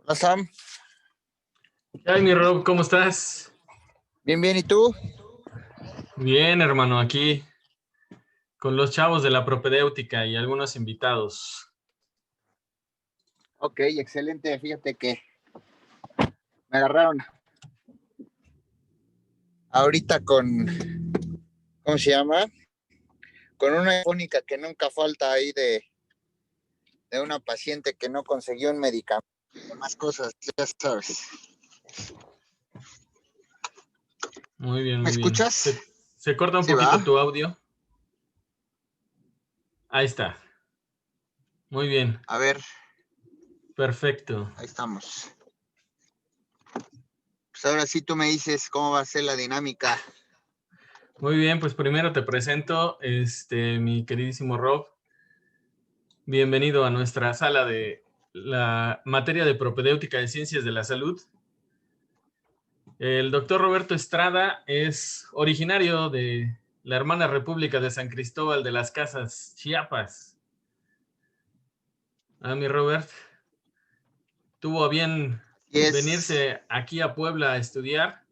Hola Sam, Ay, mi Rob, ¿cómo estás? bien, bien, ¿y tú? Bien, hermano, aquí con los chavos de la propedéutica y algunos invitados. Ok, excelente, fíjate que me agarraron ahorita ¿cómo se llama? Con una fónica que nunca falta ahí de una paciente que no consiguió un medicamento, más cosas, ya sabes. Muy bien, ¿Me muy bien. escuchas? Se corta un Sí, poquito va. tu audio. Ahí está. Muy bien. A ver, Perfecto. ahí estamos. Pues ahora sí tú me dices cómo va a ser la dinámica. Muy bien, pues primero te presento, mi queridísimo Rob. Bienvenido a nuestra sala de la materia de propedéutica de ciencias de la salud. El doctor Roberto Estrada es originario de la hermana República de San Cristóbal de las Casas, Chiapas. Mi Robert tuvo a bien Y es, venirse aquí a Puebla a estudiar.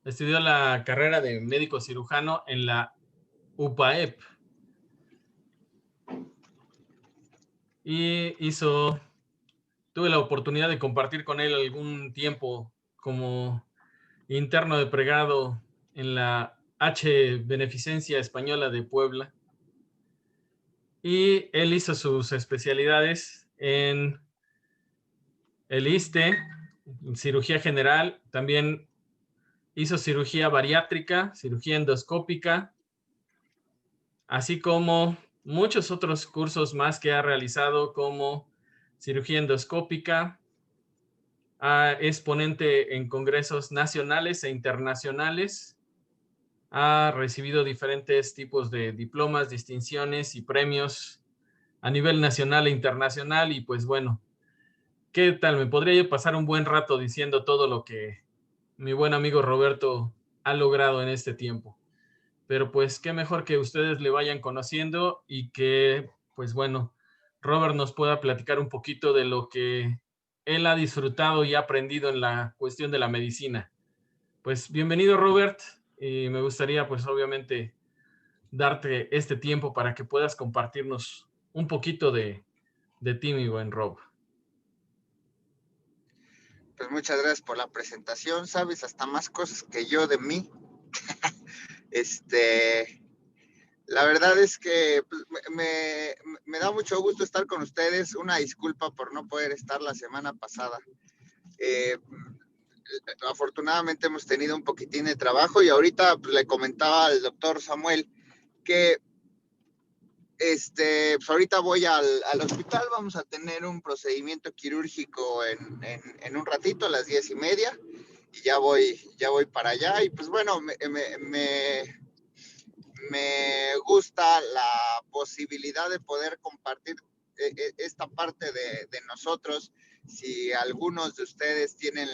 Estudió la carrera de médico cirujano en la UPAEP y tuve la oportunidad de compartir con él algún tiempo como interno de pregrado en la H Beneficencia Española de Puebla. Y él hizo sus especialidades en el ISSSTE, en cirugía general, también hizo cirugía bariátrica, cirugía endoscópica, así como muchos otros cursos más que ha realizado como cirugía endoscópica. Es ponente en congresos nacionales e internacionales. Ha recibido diferentes tipos de diplomas, distinciones y premios a nivel nacional e internacional. Y pues bueno, ¿qué tal? Me podría yo pasar un buen rato diciendo todo lo que mi buen amigo Roberto ha logrado en este tiempo. Pero pues qué mejor que ustedes le vayan conociendo y que, pues bueno, Robert nos pueda platicar un poquito de lo que él ha disfrutado y ha aprendido en la cuestión de la medicina. Pues bienvenido, Robert, y me gustaría pues obviamente darte este tiempo para que puedas compartirnos un poquito de ti, mi buen Rob. pues muchas gracias por la presentación, sabes hasta más cosas que yo de mí. Este, La verdad es que pues, me da mucho gusto estar con ustedes. Una disculpa por no poder estar la semana pasada. Eh, Afortunadamente hemos tenido un poquitín de trabajo y ahorita pues, le comentaba al doctor Samuel que pues ahorita voy al hospital, vamos a tener un procedimiento quirúrgico en un ratito, a las 10:30, y ya voy para allá. Y pues bueno, me gusta la posibilidad de poder compartir esta parte de nosotros. Si algunos de ustedes tienen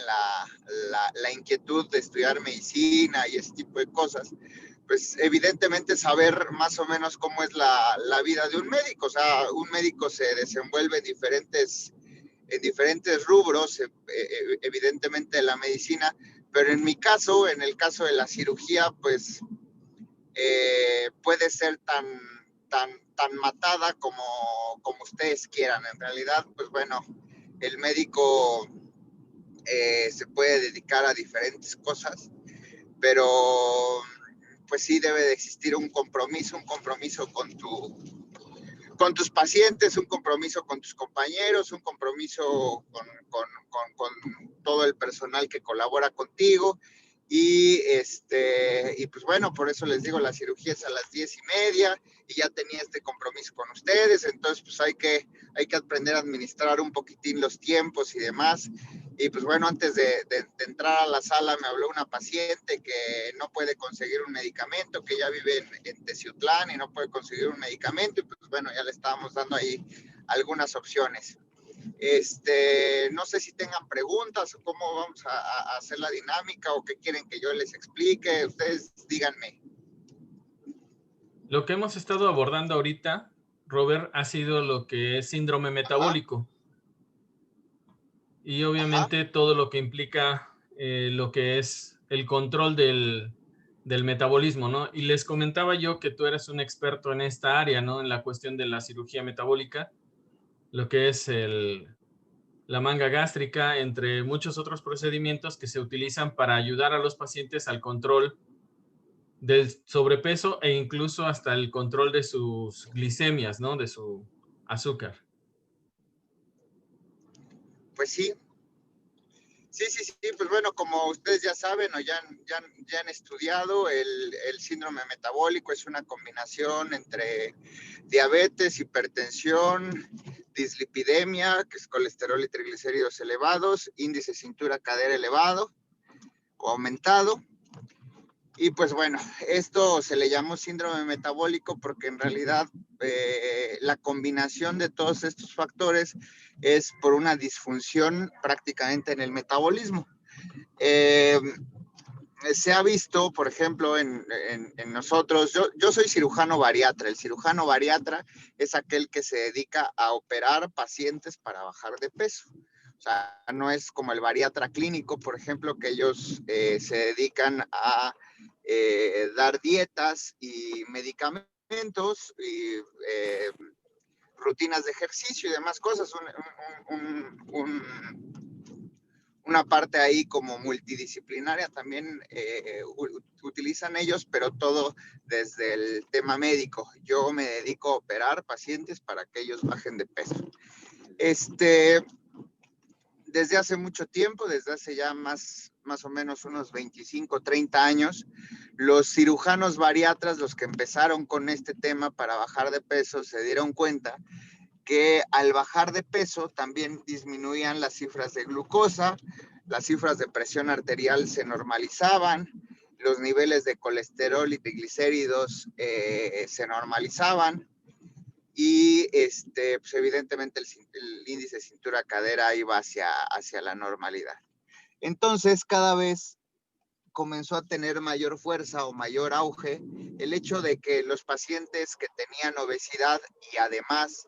la inquietud de estudiar medicina y ese tipo de cosas, pues evidentemente saber más o menos cómo es la vida de un médico. O sea, un médico se desenvuelve en diferentes rubros, evidentemente la medicina, pero en mi caso, en el caso de la cirugía, pues puede ser tan matada como ustedes quieran. En realidad, pues bueno, el médico se puede dedicar a diferentes cosas, pero pues sí debe de existir un compromiso con tus pacientes, un compromiso con tus compañeros, un compromiso con todo el personal que colabora contigo. Y pues bueno, por eso les digo, la cirugía es a las 10:30 y ya tenía este compromiso con ustedes. Entonces pues hay que aprender a administrar un poquitín los tiempos y demás. Y pues bueno, antes de entrar a la sala me habló una paciente que no puede conseguir un medicamento, que ya vive en Teciutlán y no puede conseguir un medicamento. Y pues bueno, ya le estábamos dando ahí algunas opciones. No sé si tengan preguntas o cómo vamos a hacer la dinámica o qué quieren que yo les explique. Ustedes díganme. Lo que hemos estado abordando ahorita, Robert, ha sido lo que es síndrome Ajá. metabólico. y Ajá. obviamente todo lo que implica lo que es el control del metabolismo, ¿no? Y les comentaba yo que tú eres un experto en esta área, ¿no? En la cuestión de la cirugía metabólica, lo que es la manga gástrica, entre muchos otros procedimientos que se utilizan para ayudar a los pacientes al control del sobrepeso e incluso hasta el control de sus glicemias, ¿no? De su azúcar. Pues sí, sí, pues bueno, como ustedes ya saben o ya han estudiado, el síndrome metabólico es una combinación entre diabetes, hipertensión, dislipidemia, que es colesterol y triglicéridos elevados, índice cintura-cadera elevado o aumentado. Y pues bueno, esto se le llamó síndrome metabólico porque en realidad la combinación de todos estos factores es por una disfunción prácticamente en el metabolismo. Eh, Se ha visto, por ejemplo, en nosotros, yo soy cirujano bariatra. El cirujano bariatra es aquel que se dedica a operar pacientes para bajar de peso. O sea, no es como el bariatra clínico, por ejemplo, que ellos se dedican a dar dietas y medicamentos y rutinas de ejercicio y demás cosas. Una parte ahí como multidisciplinaria también utilizan ellos, pero todo desde el tema médico. Yo me dedico a operar pacientes para que ellos bajen de peso. Desde hace mucho tiempo, desde hace ya más o menos unos 25, 30 años, los cirujanos bariatras, los que empezaron con este tema para bajar de peso, se dieron cuenta que al bajar de peso también disminuían las cifras de glucosa, las cifras de presión arterial se normalizaban, los niveles de colesterol y triglicéridos se normalizaban y pues evidentemente el índice cintura-cadera iba hacia la normalidad. Entonces, cada vez comenzó a tener mayor fuerza o mayor auge el hecho de que los pacientes que tenían obesidad y además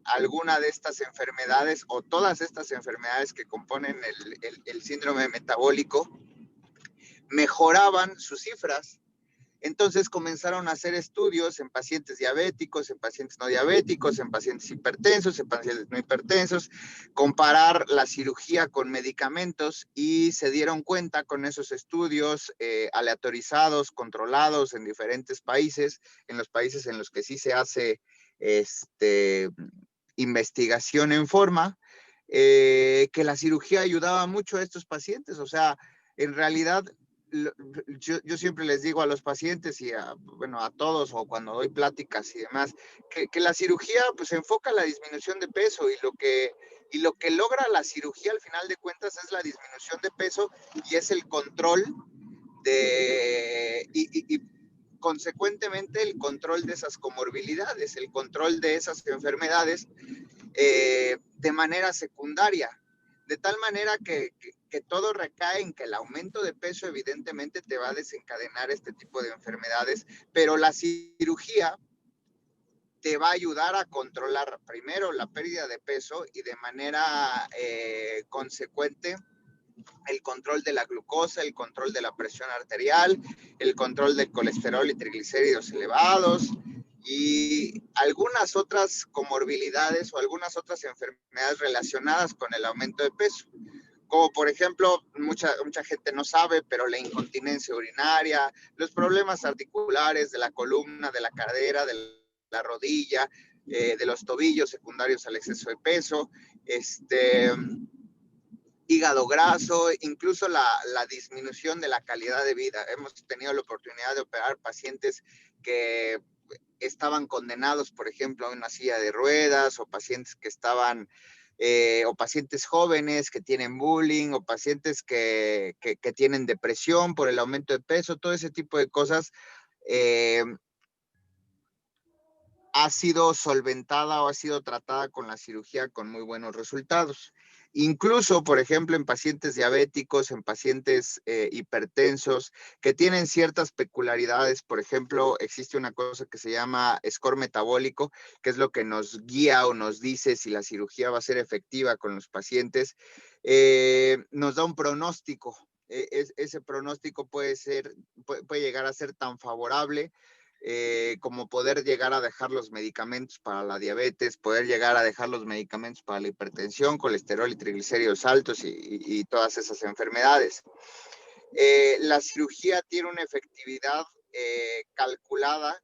alguna de estas enfermedades o todas estas enfermedades que componen el síndrome metabólico mejoraban sus cifras. Entonces comenzaron a hacer estudios en pacientes diabéticos, en pacientes no diabéticos, en pacientes hipertensos, en pacientes no hipertensos, comparar la cirugía con medicamentos y se dieron cuenta con esos estudios aleatorizados, controlados en diferentes países, en los países en los que sí se hace investigación en forma, que la cirugía ayudaba mucho a estos pacientes. O sea, en realidad yo siempre les digo a los pacientes y a todos o cuando doy pláticas y demás, que la cirugía pues se enfoca en la disminución de peso y lo que logra la cirugía al final de cuentas es la disminución de peso y es el control y consecuentemente el control de esas comorbilidades, el control de esas enfermedades de manera secundaria, de tal manera que todo recae en que el aumento de peso evidentemente te va a desencadenar este tipo de enfermedades, pero la cirugía te va a ayudar a controlar primero la pérdida de peso y de manera consecuente el control de la glucosa, el control de la presión arterial, el control del colesterol y triglicéridos elevados y algunas otras comorbilidades o algunas otras enfermedades relacionadas con el aumento de peso. Como por ejemplo, mucha gente no sabe, pero la incontinencia urinaria, los problemas articulares de la columna, de la cadera, de la rodilla, de los tobillos secundarios al exceso de peso, hígado graso, incluso la disminución de la calidad de vida. Hemos tenido la oportunidad de operar pacientes que estaban condenados, por ejemplo, a una silla de ruedas, o pacientes que estaban, o pacientes jóvenes que tienen bullying, o pacientes que tienen depresión por el aumento de peso, todo ese tipo de cosas. ha sido solventada o ha sido tratada con la cirugía con muy buenos resultados. Incluso, por ejemplo, en pacientes diabéticos, en pacientes hipertensos, que tienen ciertas peculiaridades. Por ejemplo, existe una cosa que se llama score metabólico, que es lo que nos guía o nos dice si la cirugía va a ser efectiva con los pacientes. Nos da un pronóstico. Ese pronóstico puede llegar a ser tan favorable como poder llegar a dejar los medicamentos para la diabetes, poder llegar a dejar los medicamentos para la hipertensión, colesterol y triglicéridos altos y todas esas enfermedades. La cirugía tiene una efectividad calculada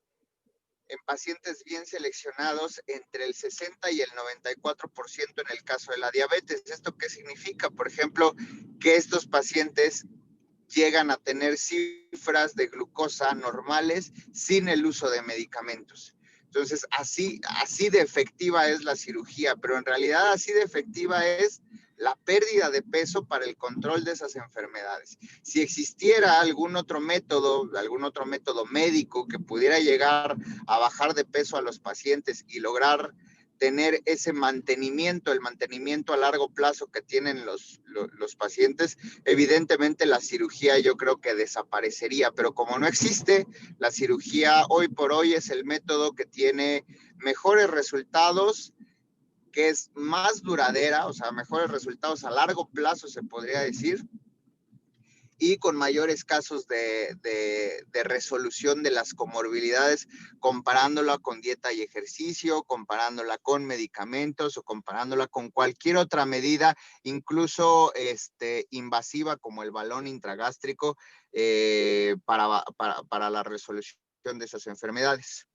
en pacientes bien seleccionados entre el 60 y el 94% en el caso de la diabetes. ¿Esto qué significa? Por ejemplo, que estos pacientes llegan a tener cifras de glucosa normales sin el uso de medicamentos. Entonces, así de efectiva es la cirugía, pero en realidad así de efectiva es la pérdida de peso para el control de esas enfermedades. Si existiera algún otro método médico que pudiera llegar a bajar de peso a los pacientes y lograr tener ese mantenimiento, el mantenimiento a largo plazo que tienen los pacientes, evidentemente la cirugía yo creo que desaparecería, pero como no existe, la cirugía hoy por hoy es el método que tiene mejores resultados, que es más duradera, o sea, mejores resultados a largo plazo se podría decir, y con mayores casos de resolución de las comorbilidades, comparándola con dieta y ejercicio, comparándola con medicamentos o comparándola con cualquier otra medida, incluso invasiva como el balón intragástrico, para la resolución de esas enfermedades.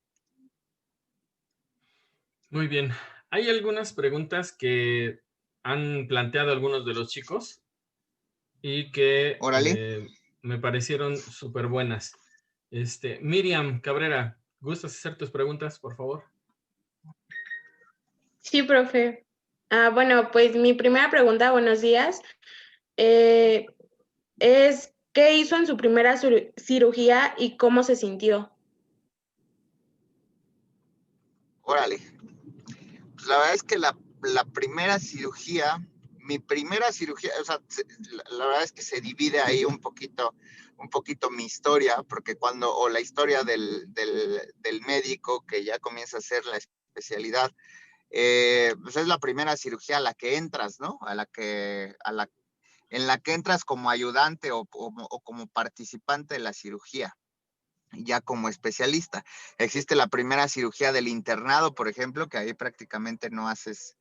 Muy bien. Hay algunas preguntas que han planteado algunos de los chicos y que me parecieron súper buenas. Miriam Cabrera, ¿gustas hacer tus preguntas, por favor? Sí, profe. Bueno, pues mi primera pregunta, buenos días, es ¿qué hizo en su primera cirugía y cómo se sintió? Órale. Pues la verdad es que la primera cirugía, mi primera cirugía, o sea, la verdad es que se divide ahí un poquito mi historia, porque o la historia del médico que ya comienza a hacer la especialidad, pues es la primera cirugía a la que entras, ¿no? En la que entras como ayudante o como participante de la cirugía, ya como especialista. Existe la primera cirugía del internado, por ejemplo, que ahí prácticamente no haces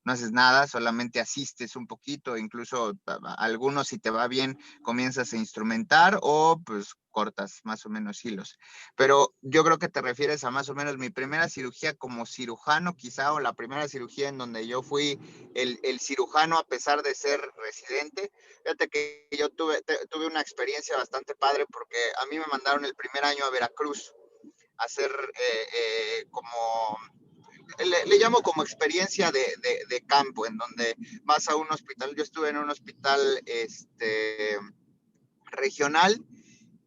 nada, solamente asistes un poquito, incluso algunos, si te va bien, comienzas a instrumentar o pues cortas más o menos hilos. Pero yo creo que te refieres a más o menos mi primera cirugía como cirujano, quizá, o la primera cirugía en donde yo fui el cirujano a pesar de ser residente. Fíjate que yo tuve una experiencia bastante padre porque a mí me mandaron el primer año a Veracruz a hacer como le llamo como experiencia de campo, en donde vas a un hospital. Yo estuve en un hospital regional,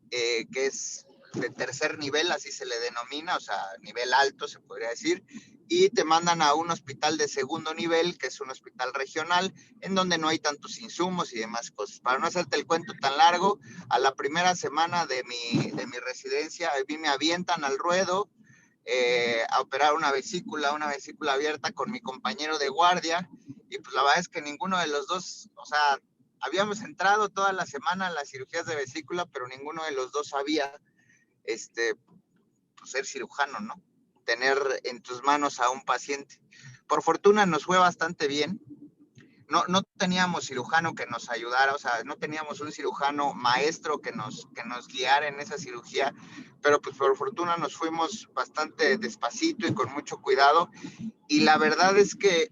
que es de tercer nivel, así se le denomina, o sea, nivel alto se podría decir, y te mandan a un hospital de segundo nivel, que es un hospital regional, en donde no hay tantos insumos y demás cosas. Para no hacerte el cuento tan largo, a la primera semana de mi residencia, a mí me avientan al ruedo, a operar una vesícula abierta con mi compañero de guardia, y pues la verdad es que ninguno de los dos, o sea, habíamos entrado toda la semana en las cirugías de vesícula, pero ninguno de los dos sabía pues ser cirujano, ¿no? Tener en tus manos a un paciente. Por fortuna nos fue bastante bien. No teníamos cirujano que nos ayudara, o sea, no teníamos un cirujano maestro que nos guiara en esa cirugía, pero pues por fortuna nos fuimos bastante despacito y con mucho cuidado. Y la verdad es que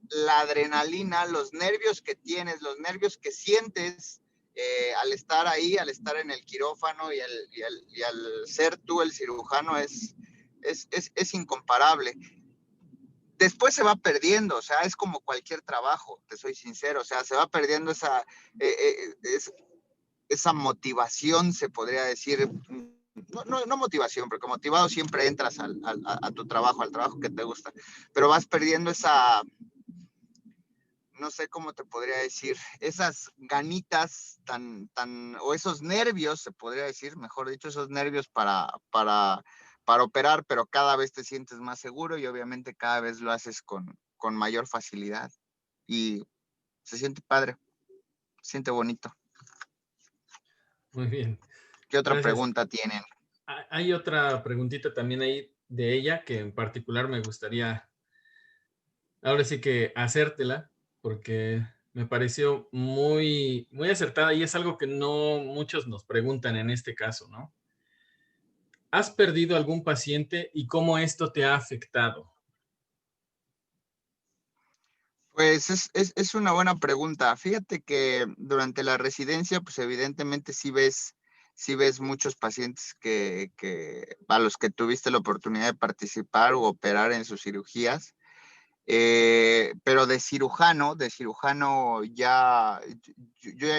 la adrenalina, los nervios que tienes, los nervios que sientes al estar ahí, al estar en el quirófano y al ser tú el cirujano es incomparable. Después se va perdiendo, o sea, es como cualquier trabajo, te soy sincero, o sea, se va perdiendo esa motivación, se podría decir, no motivación, porque motivado siempre entras a tu trabajo, al trabajo que te gusta, pero vas perdiendo esa, no sé cómo te podría decir, esas ganitas o esos nervios, se podría decir, mejor dicho, esos nervios para operar, pero cada vez te sientes más seguro y obviamente cada vez lo haces con mayor facilidad y se siente padre, se siente bonito. Muy bien. ¿Qué otra Gracias. pregunta tienen? Hay otra preguntita también ahí de ella que en particular me gustaría ahora sí que hacértela porque me pareció muy, muy acertada y es algo que no muchos nos preguntan en este caso, ¿no? ¿Has perdido algún paciente y cómo esto te ha afectado? Pues es una buena pregunta. Fíjate que durante la residencia, pues evidentemente sí ves muchos pacientes a los que tuviste la oportunidad de participar o operar en sus cirugías. Pero de cirujano yo ya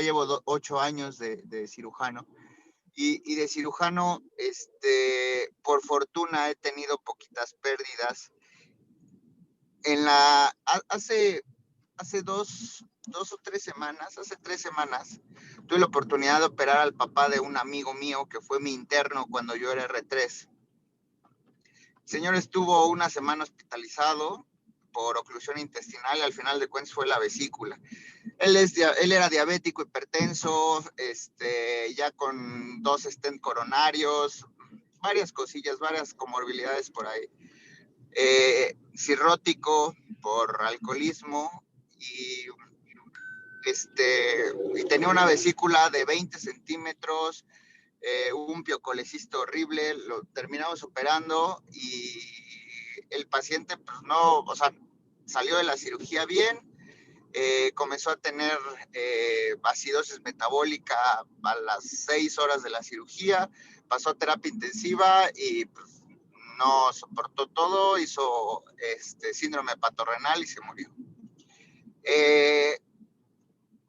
llevo 8 años de cirujano y de cirujano, por fortuna he tenido poquitas pérdidas. Hace dos o 3 semanas, hace 3 semanas, tuve la oportunidad de operar al papá de un amigo mío que fue mi interno cuando yo era R3. El señor estuvo una semana hospitalizado por oclusión intestinal y al final de cuentas fue la vesícula. Él era diabético, hipertenso, ya con 2 stent coronarios, varias cosillas, varias comorbilidades por ahí. Cirrótico por alcoholismo y, y tenía una vesícula de 20 centímetros, un piocolecisto horrible, lo terminamos operando y el paciente pues no, o sea, salió de la cirugía bien, comenzó a tener acidosis metabólica a las 6 horas de la cirugía, pasó a terapia intensiva y pues, no soportó todo, hizo síndrome hepatorenal y se murió.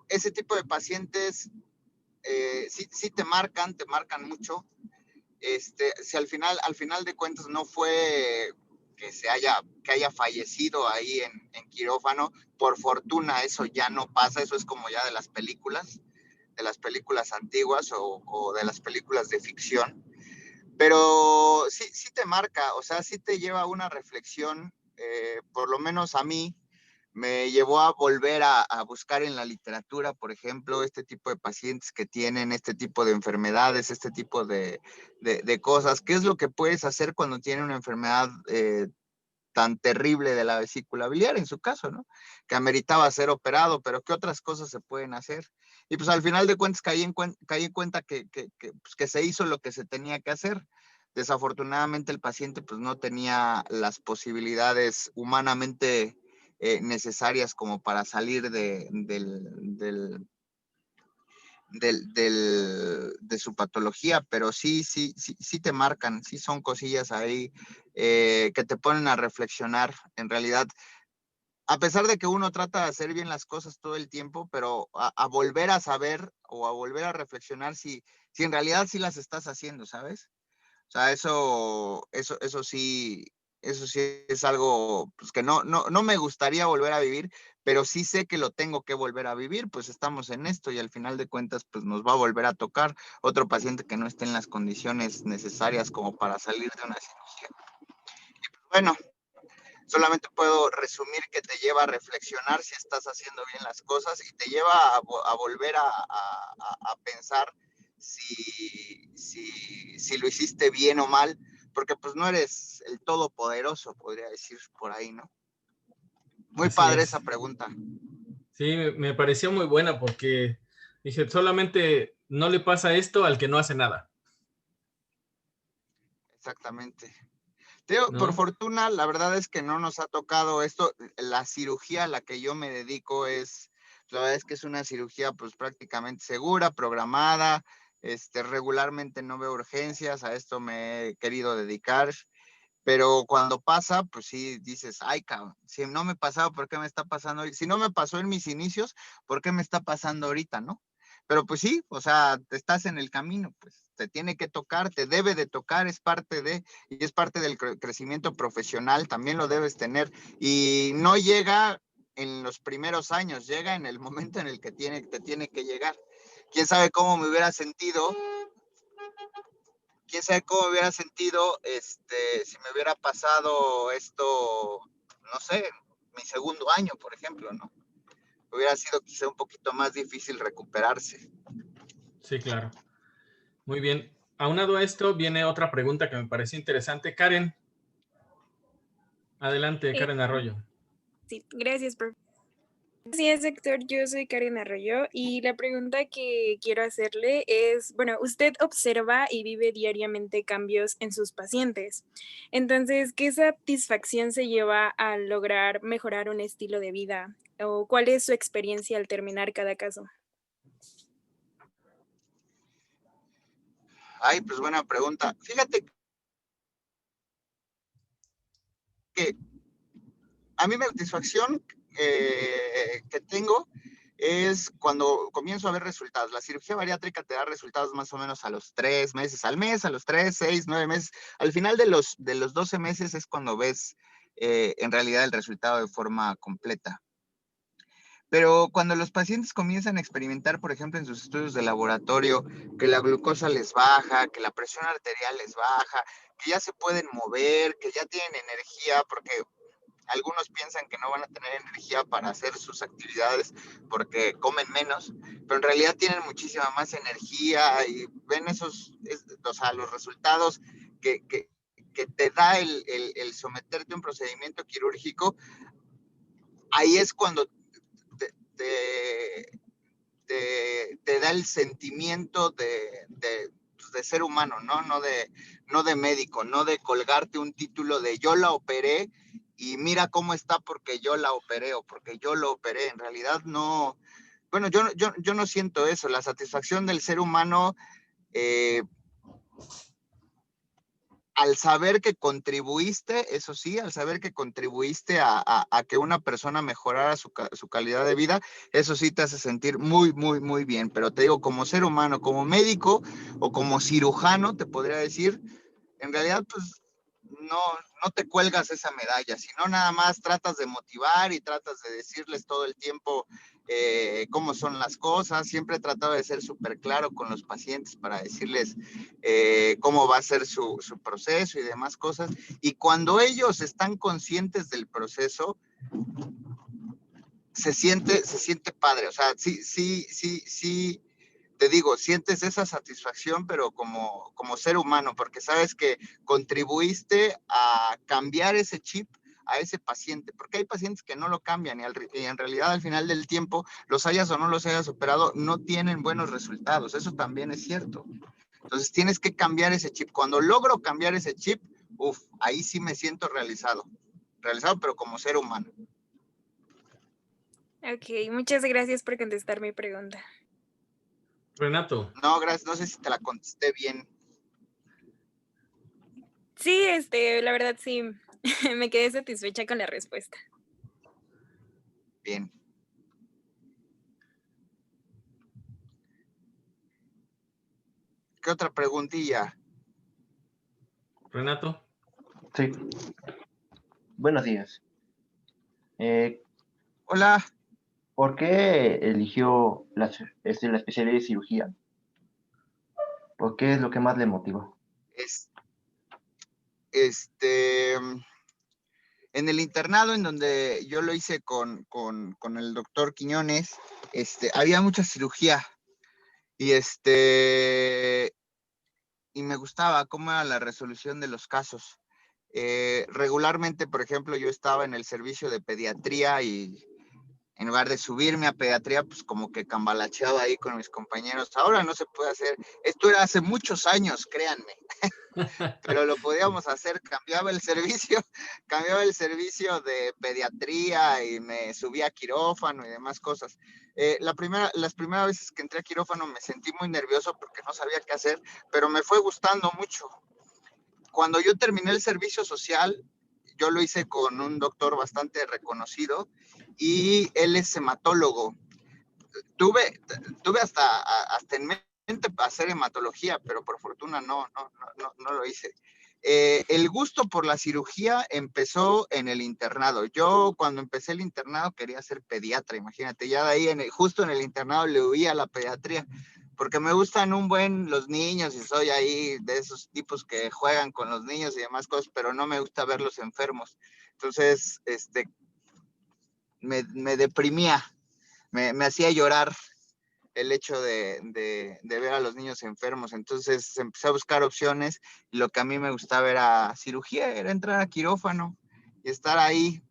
Ese tipo de pacientes sí te marcan mucho. Si al final de cuentas no fue que haya fallecido ahí en quirófano, por fortuna eso ya no pasa, eso es como ya de las películas antiguas o de las películas de ficción, pero sí te marca, o sea, sí te lleva a una reflexión, por lo menos a mí, me llevó a volver a buscar en la literatura, por ejemplo, este tipo de pacientes que tienen este tipo de enfermedades, este tipo de cosas. ¿Qué es lo que puedes hacer cuando tienen una enfermedad tan terrible de la vesícula biliar, en su caso, ¿no? Que ameritaba ser operado, pero ¿qué otras cosas se pueden hacer? Y pues al final de cuentas caí en cuenta que se hizo lo que se tenía que hacer. Desafortunadamente el paciente pues no tenía las posibilidades humanamente necesarias como para salir de su patología, pero sí te marcan, sí son cosillas ahí que te ponen a reflexionar. En realidad, a pesar de que uno trata de hacer bien las cosas todo el tiempo, pero a volver a saber o a volver a reflexionar si en realidad sí las estás haciendo, ¿sabes? O sea, eso sí es algo pues, que no me gustaría volver a vivir, pero sí sé que lo tengo que volver a vivir, pues estamos en esto y al final de cuentas pues nos va a volver a tocar otro paciente que no esté en las condiciones necesarias como para salir de una cirugía. Y pues, bueno, solamente puedo resumir que te lleva a reflexionar si estás haciendo bien las cosas y te lleva a volver a pensar si lo hiciste bien o mal, porque pues no eres el todopoderoso, podría decir por ahí, ¿no? Muy Así padre es. esa pregunta. Sí, me pareció muy buena porque dije, solamente no le pasa esto al que no hace nada, Exactamente. Por ¿no? fortuna, la verdad es que no nos ha tocado esto. La cirugía a la que yo me dedico la verdad es que es una cirugía pues prácticamente segura, programada. Regularmente no veo urgencias, a esto me he querido dedicar, pero cuando pasa, pues sí dices, ay, cabrón, si no me pasaba, ¿por qué me está pasando hoy? Si no me pasó en mis inicios, ¿por qué me está pasando ahorita, no? Pero pues sí, o sea, te estás en el camino, pues te tiene que tocar, te debe de tocar, es parte de, y es parte del crecimiento profesional, también lo debes tener. Y no llega en los primeros años, llega en el momento en el que te tiene que llegar. ¿Quién sabe cómo me hubiera sentido? ¿Quién sabe cómo me hubiera sentido si me hubiera pasado esto, no sé, mi segundo año, por ejemplo, ¿no? Hubiera sido quizá un poquito más difícil recuperarse. Sí, claro. Muy bien. Aunado a esto, viene otra pregunta que me pareció interesante. Karen, adelante, Eh, Karen Arroyo. sí, gracias, profe. Gracias, doctor. Yo soy Karen Arroyo y la pregunta que quiero hacerle es, bueno, usted observa y vive diariamente cambios en sus pacientes. Entonces, ¿qué satisfacción se lleva al lograr mejorar un estilo de vida? ¿O cuál es su experiencia al terminar cada caso? Ay, pues buena pregunta. Fíjate que a mí la satisfacción que tengo es cuando comienzo a ver resultados. La cirugía bariátrica te da resultados más o menos a los 3 meses al mes, a los 3, 6, 9 meses. Al final de los 12 meses es cuando ves en realidad el resultado de forma completa. Pero cuando los pacientes comienzan a experimentar, por ejemplo, en sus estudios de laboratorio, que la glucosa les baja, que la presión arterial les baja, que ya se pueden mover, que ya tienen energía, porque algunos piensan que no van a tener energía para hacer sus actividades porque comen menos, pero en realidad tienen muchísima más energía y ven o sea, los resultados que te da el someterte a un procedimiento quirúrgico. Ahí es cuando te da el sentimiento de ser humano, ¿no? No de médico, no de colgarte un título de yo la operé y mira cómo está porque yo la operé o porque yo lo operé. En realidad no, bueno, yo no siento eso. La satisfacción del ser humano, eh, al saber que contribuiste, eso sí, al saber que contribuiste a que una persona mejorara su calidad de vida, eso sí te hace sentir muy, muy, muy bien. Pero te digo, como ser humano, como médico o como cirujano, te podría decir, en realidad, pues no, no te cuelgas esa medalla, sino nada más tratas de motivar y tratas de decirles todo el tiempo cómo son las cosas. Siempre he tratado de ser súper claro con los pacientes para decirles cómo va a ser su proceso y demás cosas. Y cuando ellos están conscientes del proceso, se siente padre. O sea, sí, te digo, sientes esa satisfacción, pero como ser humano, porque sabes que contribuiste a cambiar ese chip a ese paciente, porque hay pacientes que no lo cambian y en realidad al final del tiempo, los hayas o no los hayas operado, no tienen buenos resultados. Eso también es cierto. Entonces tienes que cambiar ese chip. Cuando logro cambiar ese chip, ahí sí me siento realizado, pero como ser humano. Ok, muchas gracias por contestar mi pregunta. Renato. No, gracias, no sé si te la contesté bien. Sí, la verdad sí, me quedé satisfecha con la respuesta. Bien. ¿Qué otra preguntilla? Renato. Sí. Buenos días. Hola. ¿Por qué eligió la especialidad de cirugía? ¿Por qué es lo que más le motivó? En el internado en donde yo lo hice con el doctor Quiñones, había mucha cirugía y y me gustaba cómo era la resolución de los casos. Regularmente, por ejemplo, yo estaba en el servicio de pediatría y en lugar de subirme a pediatría, pues como que cambalacheaba ahí con mis compañeros. Ahora no se puede hacer. Esto era hace muchos años, créanme. Pero lo podíamos hacer, cambiaba el servicio de pediatría y me subía a quirófano y demás cosas. Las primeras veces que entré a quirófano me sentí muy nervioso porque no sabía qué hacer, pero me fue gustando mucho. Cuando yo terminé el servicio social, yo lo hice con un doctor bastante reconocido y él es hematólogo. tuve hasta en mente hacer hematología, pero por fortuna no lo hice. El gusto por la cirugía empezó en el internado. Yo cuando empecé el internado quería ser pediatra, imagínate, ya de ahí justo en el internado le huí a la pediatría, porque me gustan los niños y soy ahí de esos tipos que juegan con los niños y demás cosas, pero no me gusta verlos enfermos. Entonces, me deprimía, me hacía llorar el hecho de ver a los niños enfermos. Entonces empecé a buscar opciones y lo que a mí me gustaba era cirugía, era entrar a quirófano y estar ahí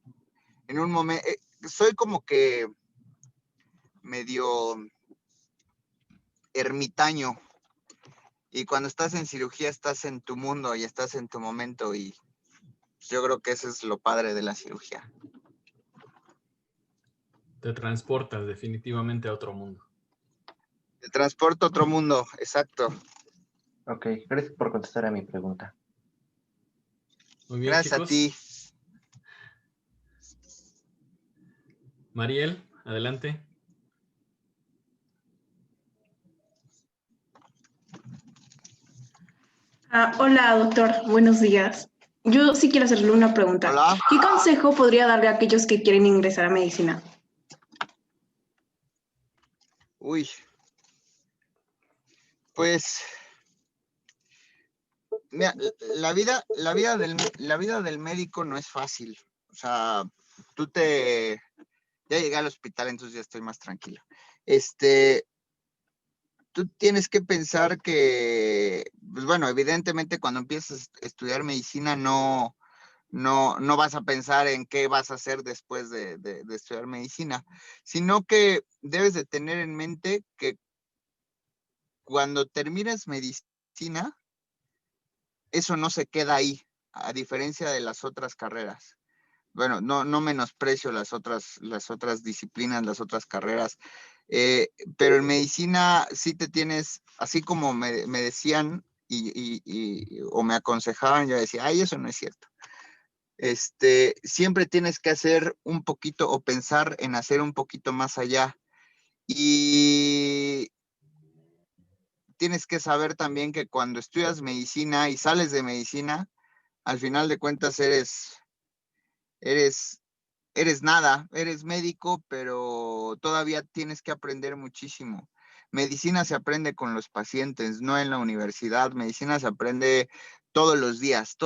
en un momento. Soy como que medio ermitaño y cuando estás en cirugía estás en tu mundo y estás en tu momento y yo creo que eso es lo padre de la cirugía. Te transportas definitivamente a otro mundo. Te transporta a otro mundo, exacto. Ok, gracias por contestar a mi pregunta. Muy bien, Gracias chicos. a ti. Mariel, adelante. Hola, doctor. Buenos días. Yo sí quiero hacerle una pregunta. Hola. ¿Qué consejo podría darle a aquellos que quieren ingresar a medicina? Uy. Pues, mira, la vida del médico no es fácil. O sea, ya llegué al hospital, entonces ya estoy más tranquilo. Tú tienes que pensar que, pues bueno, evidentemente cuando empiezas a estudiar medicina no vas a pensar en qué vas a hacer después de estudiar medicina, sino que debes de tener en mente que cuando termines medicina, eso no se queda ahí, a diferencia de las otras carreras. Bueno, no menosprecio las otras disciplinas, las otras carreras, pero en medicina sí te tienes, así como me decían o me aconsejaban, yo decía, ay, eso no es cierto. Siempre tienes que hacer un poquito o pensar en hacer un poquito más allá. Y tienes que saber también que cuando estudias medicina y sales de medicina, al final de cuentas eres nada, eres médico, pero todavía tienes que aprender muchísimo. Medicina se aprende con los pacientes, no en la universidad. Medicina se aprende todos los días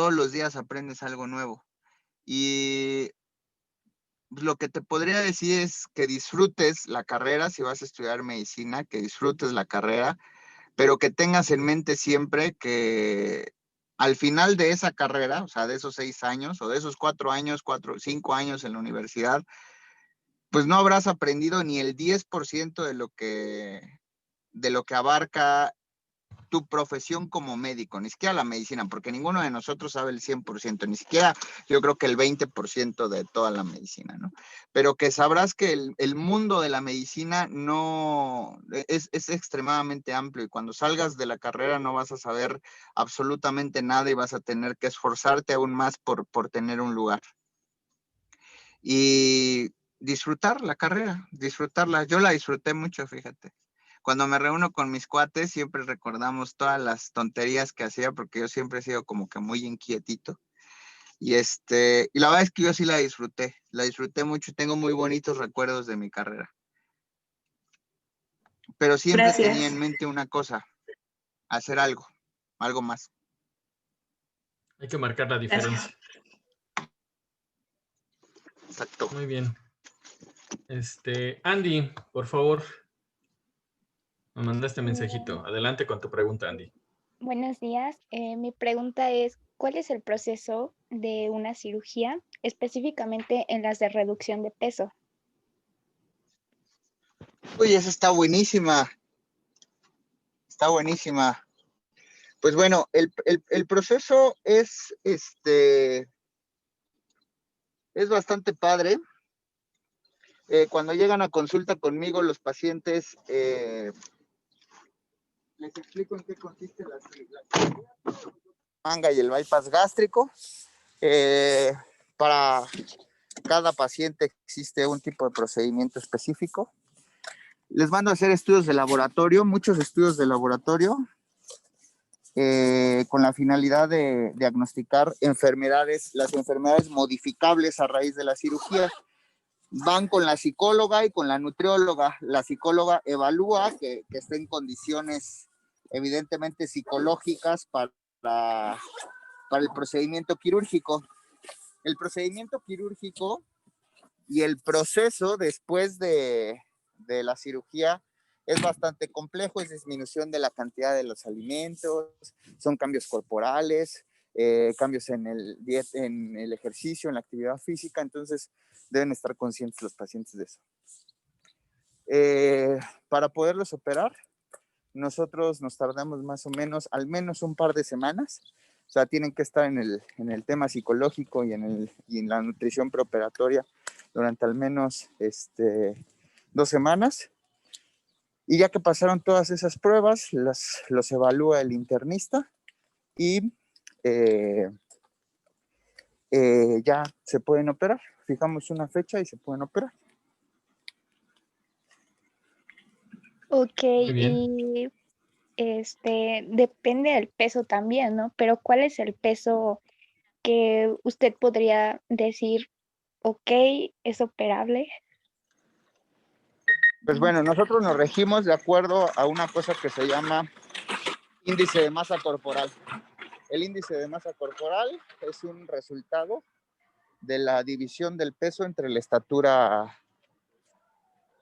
aprendes algo nuevo. Y lo que te podría decir es que disfrutes la carrera, si vas a estudiar medicina, que disfrutes la carrera, pero que tengas en mente siempre que al final de esa carrera, o sea, de esos 6 años o de esos 4 años, 5 años en la universidad, pues no habrás aprendido ni el 10% de lo que abarca tu profesión como médico, ni siquiera la medicina, porque ninguno de nosotros sabe el 100%, ni siquiera yo creo que el 20% de toda la medicina, ¿no? Pero que sabrás que el mundo de la medicina no es extremadamente amplio y cuando salgas de la carrera no vas a saber absolutamente nada y vas a tener que esforzarte aún más por tener un lugar. Y disfrutar la carrera, disfrutarla. Yo la disfruté mucho, fíjate. Cuando me reúno con mis cuates, siempre recordamos todas las tonterías que hacía, porque yo siempre he sido como que muy inquietito. Y la verdad es que yo sí la disfruté mucho y tengo muy bonitos recuerdos de mi carrera. Pero siempre Gracias. tenía en mente una cosa, hacer algo más. Hay que marcar la diferencia. Exacto. Muy bien. Andy, por favor, me mandaste mensajito. Adelante con tu pregunta, Andy. Buenos días. Mi pregunta es, ¿cuál es el proceso de una cirugía, específicamente en las de reducción de peso? Uy, esa está buenísima. Está buenísima. Pues bueno, el proceso es bastante padre. Cuando llegan a consulta conmigo los pacientes, les explico en qué consiste la manga y el bypass gástrico. Para cada paciente existe un tipo de procedimiento específico. Les mando a hacer estudios de laboratorio, muchos estudios de laboratorio, con la finalidad de diagnosticar enfermedades, las enfermedades modificables a raíz de la cirugía. Van con la psicóloga y con la nutrióloga. La psicóloga evalúa que esté en condiciones evidentemente psicológicas para el procedimiento quirúrgico. El procedimiento quirúrgico y el proceso después de la cirugía es bastante complejo, es disminución de la cantidad de los alimentos, son cambios corporales, cambios en el ejercicio, en la actividad física, entonces deben estar conscientes los pacientes de eso. Para poderlos operar, nosotros nos tardamos más o menos, al menos un par de semanas, o sea, tienen que estar en el tema psicológico y en la nutrición preoperatoria durante al menos 2 semanas. Y ya que pasaron todas esas pruebas, los evalúa el internista y ya se pueden operar. Fijamos una fecha y se pueden operar. Ok, Muy bien. y depende del peso también, ¿no? Pero ¿cuál es el peso que usted podría decir, ok, es operable? Pues bueno, nosotros nos regimos de acuerdo a una cosa que se llama índice de masa corporal. El índice de masa corporal es un resultado de la división del peso entre la estatura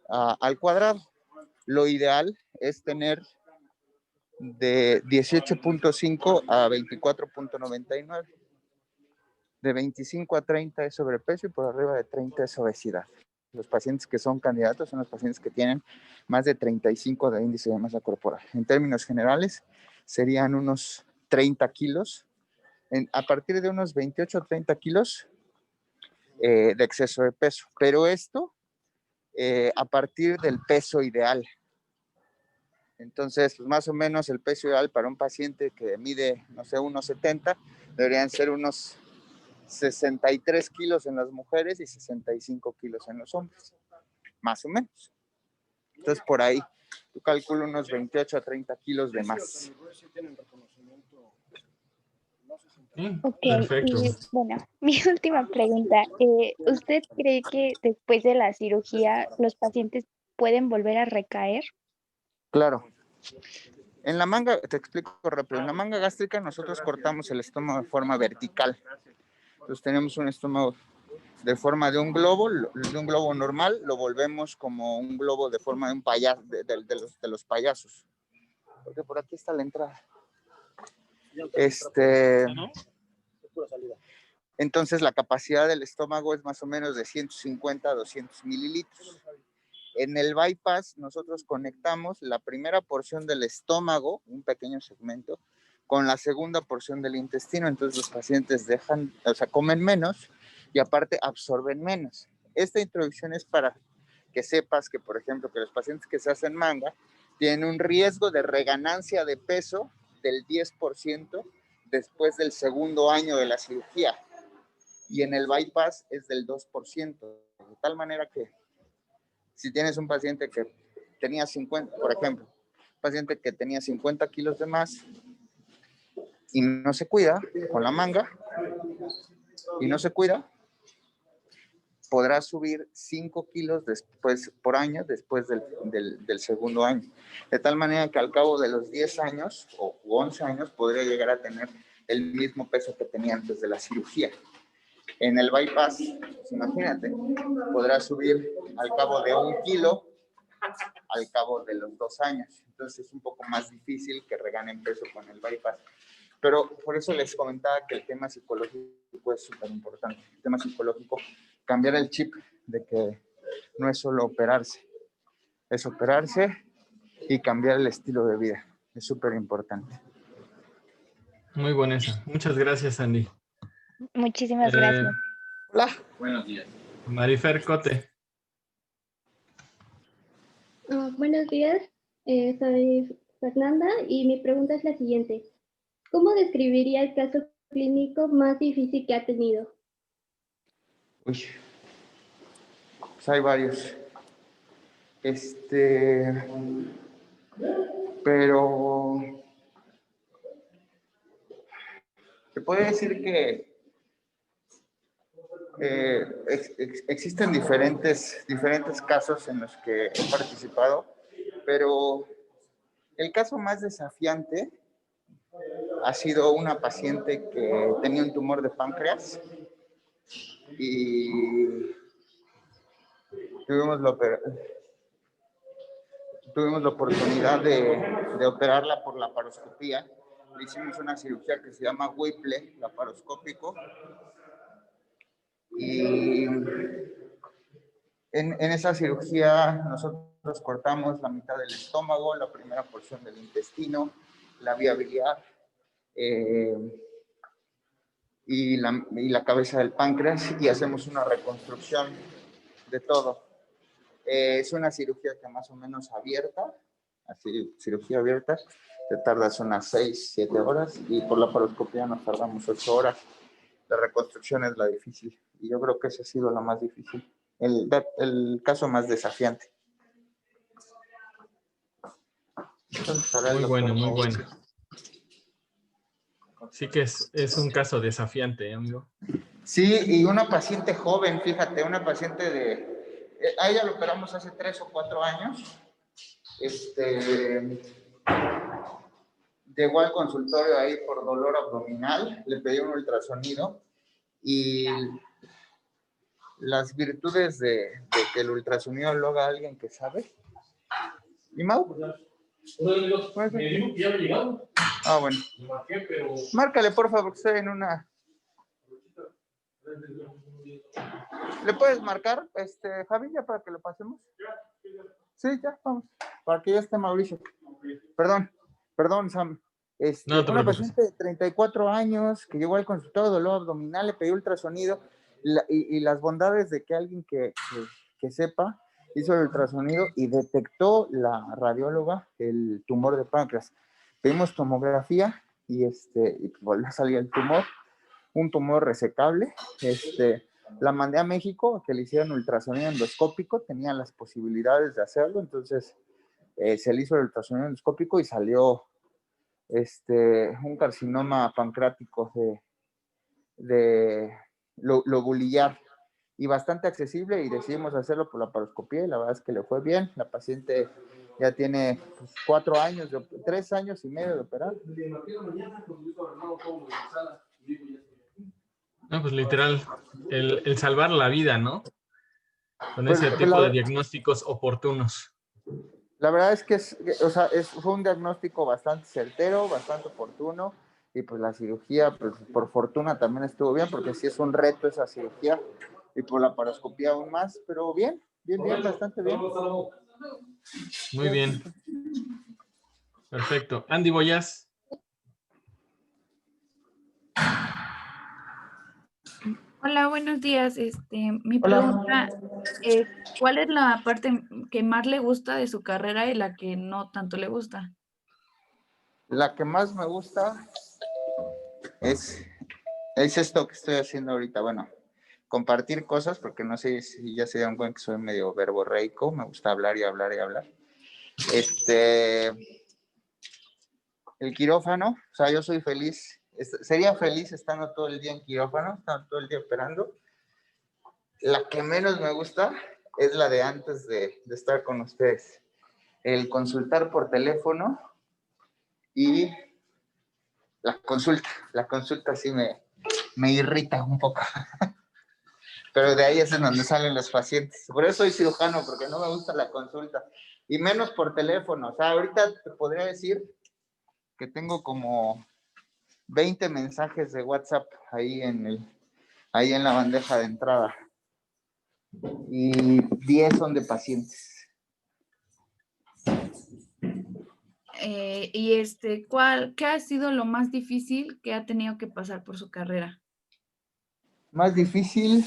al cuadrado. Lo ideal es tener de 18.5 a 24.99. De 25 a 30 es sobrepeso y por arriba de 30 es obesidad. Los pacientes que son candidatos son los pacientes que tienen más de 35 de índice de masa corporal. En términos generales, serían unos 30 kilos, a partir de unos 28 o 30 kilos de exceso de peso. Pero esto a partir del peso ideal. Entonces, pues más o menos el peso ideal para un paciente que mide, no sé, unos 70, deberían ser unos 63 kilos en las mujeres y 65 kilos en los hombres, más o menos. Entonces, por ahí, yo calculo unos 28 a 30 kilos de más. Ok, Perfecto. y bueno, mi última pregunta, ¿usted cree que después de la cirugía los pacientes pueden volver a recaer? Claro. En la manga, te explico rápido, en la manga gástrica nosotros cortamos el estómago de forma vertical. Entonces tenemos un estómago de forma de un globo normal, lo volvemos como un globo de forma de un payaso, de los payasos. Porque por aquí está la entrada. Entonces la capacidad del estómago es más o menos de 150 a 200 mililitros. En el bypass nosotros conectamos la primera porción del estómago, un pequeño segmento, con la segunda porción del intestino. Entonces los pacientes comen menos y aparte absorben menos. Esta introducción es para que sepas que, por ejemplo, que los pacientes que se hacen manga tienen un riesgo de reganancia de peso del 10% después del segundo año de la cirugía. Y en el bypass es del 2%. De tal manera que si tienes un paciente que tenía 50, por ejemplo, un paciente que tenía 50 kilos de más y no se cuida con la manga y no se cuida, podrá subir 5 kilos después, por año después del segundo año. De tal manera que al cabo de los 10 años o 11 años podría llegar a tener el mismo peso que tenía antes de la cirugía. En el bypass, pues imagínate, podrá subir al cabo de 1 kilo al cabo de los 2 años. Entonces es un poco más difícil que reganen peso con el bypass. Pero por eso les comentaba que el tema psicológico es súper importante. El tema psicológico, cambiar el chip de que no es solo operarse, es operarse y cambiar el estilo de vida. Es súper importante. Muy buena esa. Muchas gracias, Andy. Muchísimas gracias. Hola. Buenos días. Marifer Cote. Buenos días, soy Fernanda y mi pregunta es la siguiente. ¿Cómo describiría el caso clínico más difícil que ha tenido? Uy, pues hay varios. Pero te puedo decir que existen diferentes casos en los que he participado, pero el caso más desafiante ha sido una paciente que tenía un tumor de páncreas y tuvimos la oportunidad de operarla por laparoscopía. Le hicimos una cirugía que se llama Whipple laparoscópico y en esa cirugía nosotros cortamos la mitad del estómago, la primera porción del intestino, la vía biliar y la cabeza del páncreas y hacemos una reconstrucción de todo. Es una cirugía que más o menos abierta, así cirugía abierta, te tardas unas 6, 7 horas y por la laparoscopía nos tardamos 8 horas. La reconstrucción es la difícil y yo creo que ese ha sido lo más difícil, el caso más desafiante. Muy bueno, muy bueno. Sí que es un caso desafiante, amigo. Sí, y una paciente joven, fíjate, una paciente a ella lo operamos hace 3 o 4 años. Llegó al consultorio ahí por dolor abdominal, le pedí un ultrasonido y las virtudes de que el ultrasonido lo haga alguien que sabe. ¿Y Mau? Me dijo que ya había llegado. Ah, bueno. Márcale, por favor, que estoy en una... ¿Le puedes marcar, Javi, ya para que lo pasemos? Sí, ya, vamos. Para que ya esté Mauricio. Perdón, Sam. No te una preocupes. paciente de 34 años que llegó al consultorio de dolor abdominal, le pedí ultrasonido y las bondades de que alguien que sepa hizo el ultrasonido y detectó la radióloga el tumor de páncreas. Pedimos tomografía y volvió a salir el tumor, un tumor resecable. La mandé a México a que le hicieran ultrasonido endoscópico, tenía las posibilidades de hacerlo, entonces se le hizo el ultrasonido endoscópico y salió un carcinoma pancreático de lobulillar y bastante accesible y decidimos hacerlo por la laparoscopía y la verdad es que le fue bien. La paciente ya tiene 4 años, 3 años y medio de operar. No, pues literal, el salvar la vida, ¿no? Con ese tipo de diagnósticos oportunos. La verdad es que fue un diagnóstico bastante certero, bastante oportuno, y pues la cirugía, pues por fortuna también estuvo bien, porque sí es un reto esa cirugía, y por la laparoscopía aún más, pero bien, bastante bien. Muy bien. Perfecto. Andy Boyas. Hola, buenos días. Mi pregunta es, ¿cuál es la parte que más le gusta de su carrera y la que no tanto le gusta? La que más me gusta es esto que estoy haciendo ahorita. Bueno, compartir cosas, porque no sé si ya se dieron cuenta que soy medio verborreico, me gusta hablar y hablar y hablar. El quirófano, o sea, yo soy feliz, sería feliz estando todo el día en quirófano, estando todo el día operando. La que menos me gusta es la de antes de estar con ustedes. El consultar por teléfono y la consulta sí me irrita un poco. Pero de ahí es en donde salen los pacientes. Por eso soy cirujano, porque no me gusta la consulta. Y menos por teléfono. O sea, ahorita te podría decir que tengo como 20 mensajes de WhatsApp ahí en la bandeja de entrada. Y 10 son de pacientes. ¿Qué ha sido lo más difícil que ha tenido que pasar por su carrera? Más difícil.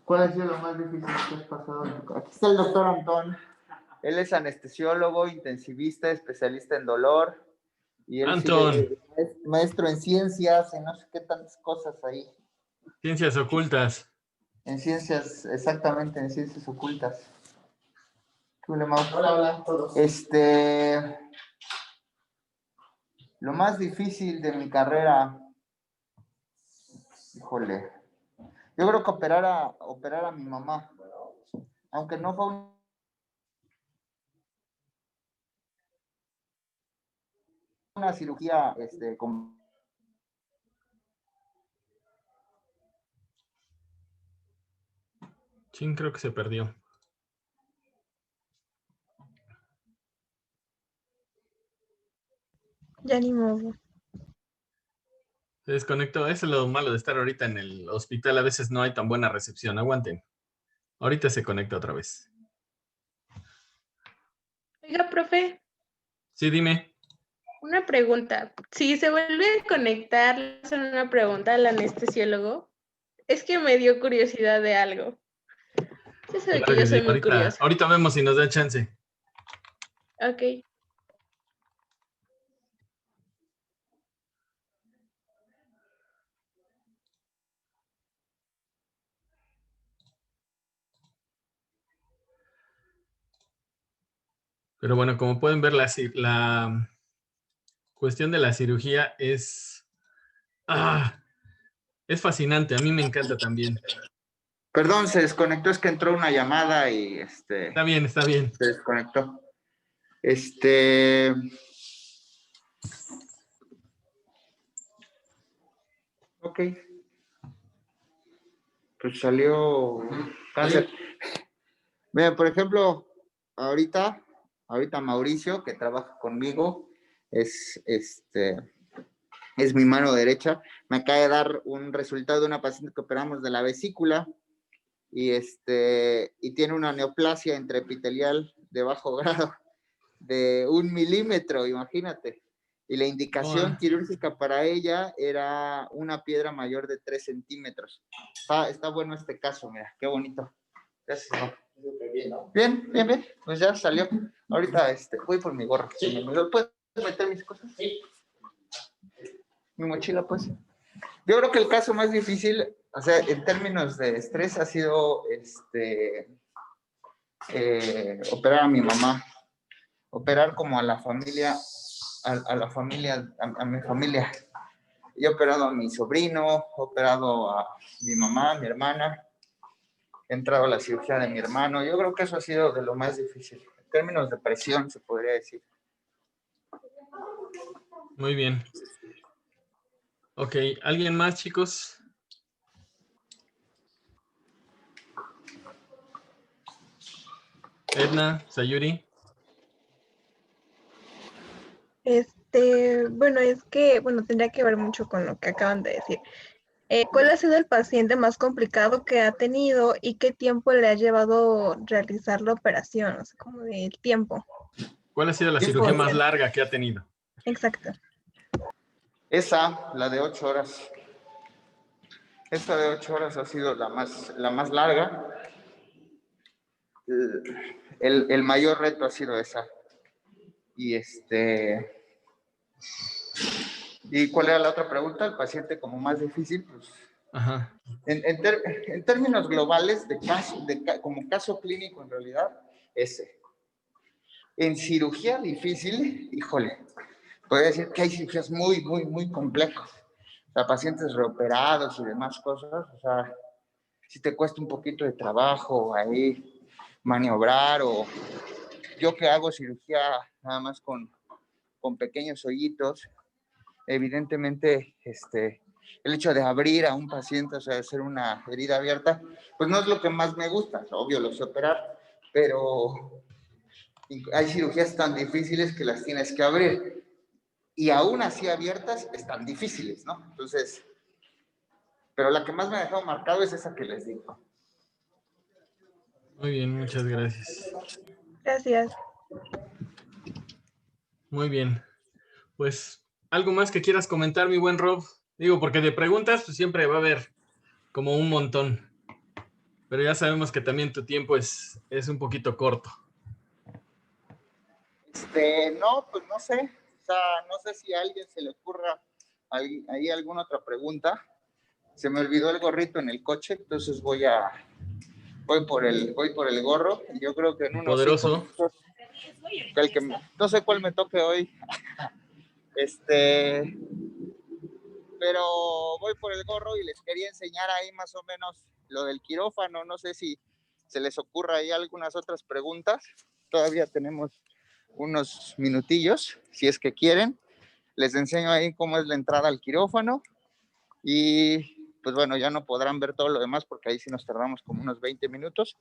¿Cuál ha sido lo más difícil que has pasado? Aquí está el doctor Antón. Él es anestesiólogo, intensivista, especialista en dolor. Y él sigue maestro en ciencias y no sé qué tantas cosas ahí. Ciencias ocultas. En ciencias, exactamente, en ciencias ocultas. Hola, Mau. Hola, hola, todos. Lo más difícil de mi carrera, híjole, yo creo que operar a mi mamá, aunque no fue una cirugía, Chin, creo que se perdió. Ya ni modo. Se desconectó. Eso es lo malo de estar ahorita en el hospital. A veces no hay tan buena recepción. Aguanten. Ahorita se conecta otra vez. Oiga, profe, Sí, dime. una pregunta. Si se vuelve a conectar, ¿le hacen una pregunta al anestesiólogo? Es que me dio curiosidad de algo. Usted sabe Claro que que yo sí. soy muy curiosa. Ahorita vemos si nos da chance. Ok. Pero bueno, como pueden ver, la cuestión de la cirugía es fascinante. A mí me encanta también. Perdón, se desconectó, es que entró una llamada y Está bien, está bien. se desconectó. Ok. Pues salió cáncer. Mira, por ejemplo, ahorita Mauricio, que trabaja conmigo, es mi mano derecha. Me acaba de dar un resultado de una paciente que operamos de la vesícula y tiene una neoplasia intraepitelial de bajo grado de 1 milímetro, imagínate. Y la indicación quirúrgica para ella era una piedra mayor de 3 centímetros. Está bueno este caso, mira, qué bonito. Gracias. Bien, bien, bien. Pues ya salió. Ahorita voy por mi gorro. Sí. ¿Puedes meter mis cosas? Sí. Mi mochila, pues. Yo creo que el caso más difícil, o sea, en términos de estrés, ha sido operar a mi mamá. Operar como a la familia, a mi familia. Yo he operado a mi sobrino, he operado a mi mamá, a mi hermana, he entrado a la cirugía de mi hermano. Yo creo que eso ha sido de lo más difícil. En términos de presión, se podría decir. Muy bien. Ok, ¿alguien más, chicos? Edna, Sayuri. Bueno, es que, tendría que ver mucho con lo que acaban de decir. ¿Cuál ha sido el paciente más complicado que ha tenido y qué tiempo le ha llevado realizar la operación? O sea, como de tiempo. ¿Cuál ha sido la cirugía más larga que ha tenido? Exacto. Esa, la de 8 horas. Esta de 8 horas ha sido la más larga. El mayor reto ha sido esa. ¿Y cuál era la otra pregunta? El paciente como más difícil, pues. Ajá. En términos globales, como caso clínico en realidad, ese. En cirugía difícil, híjole, podría decir que hay cirugías muy, muy, muy complejas. O sea, pacientes reoperados y demás cosas, o sea, si te cuesta un poquito de trabajo ahí maniobrar, o yo que hago cirugía nada más con pequeños hoyitos, evidentemente el hecho de abrir a un paciente, o sea, hacer una herida abierta, pues no es lo que más me gusta. Obvio, lo sé operar, pero hay cirugías tan difíciles que las tienes que abrir. Y aún así abiertas están difíciles, ¿no? Entonces, pero la que más me ha dejado marcado es esa que les digo. Muy bien, muchas gracias. Gracias. Muy bien. Pues, ¿algo más que quieras comentar, mi buen Rob? Digo, porque de preguntas, pues siempre va a haber como un montón. Pero ya sabemos que también tu tiempo es un poquito corto. No, pues no sé. O sea, no sé si a alguien se le ocurra ahí alguna otra pregunta, Se me olvidó el gorrito en el coche, entonces voy por el gorro. Y yo creo que en unos Poderoso. 5 minutos, no sé cuál me toque hoy. Pero voy por el gorro y les quería enseñar ahí más o menos lo del quirófano. No sé si se les ocurra ahí algunas otras preguntas. Todavía tenemos unos minutillos, si es que quieren. Les enseño ahí cómo es la entrada al quirófano y pues bueno, ya no podrán ver todo lo demás porque ahí sí nos tardamos como unos 20 minutos,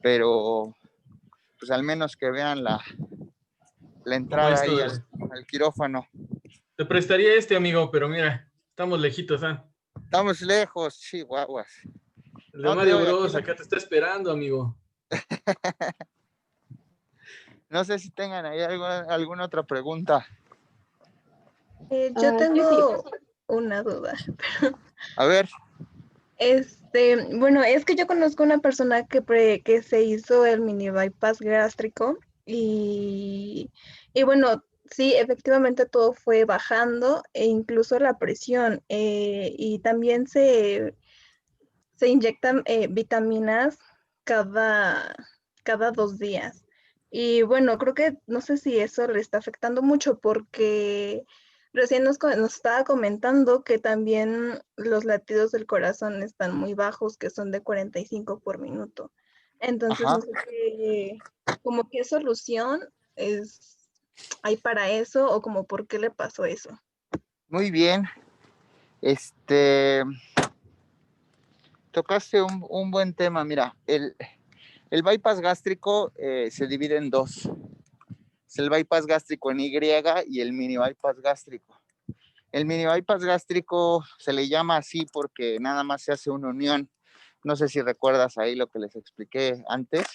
pero pues al menos que vean la entrada ahí al quirófano. Te prestaría este, amigo, pero mira, estamos lejitos, ¿ah? Estamos lejos, chihuahuas. El de Mario Bros. Acá te está esperando, amigo. No sé si tengan ahí alguna otra pregunta. Yo tengo una duda. A ver. Bueno, es que yo conozco una persona que se hizo el mini bypass gástrico y bueno, sí, efectivamente todo fue bajando e incluso la presión y también se inyectan vitaminas cada 2 días. Y bueno, creo que no sé si eso le está afectando mucho porque recién nos estaba comentando que también los latidos del corazón están muy bajos, que son de 45 por minuto. Entonces, no sé como qué solución hay para eso o como por qué le pasó eso. Muy bien. Tocaste un buen tema. Mira, el bypass gástrico se divide en dos. Es el bypass gástrico en Y y el mini bypass gástrico. El mini bypass gástrico se le llama así porque nada más se hace una unión. No sé si recuerdas ahí lo que les expliqué antes,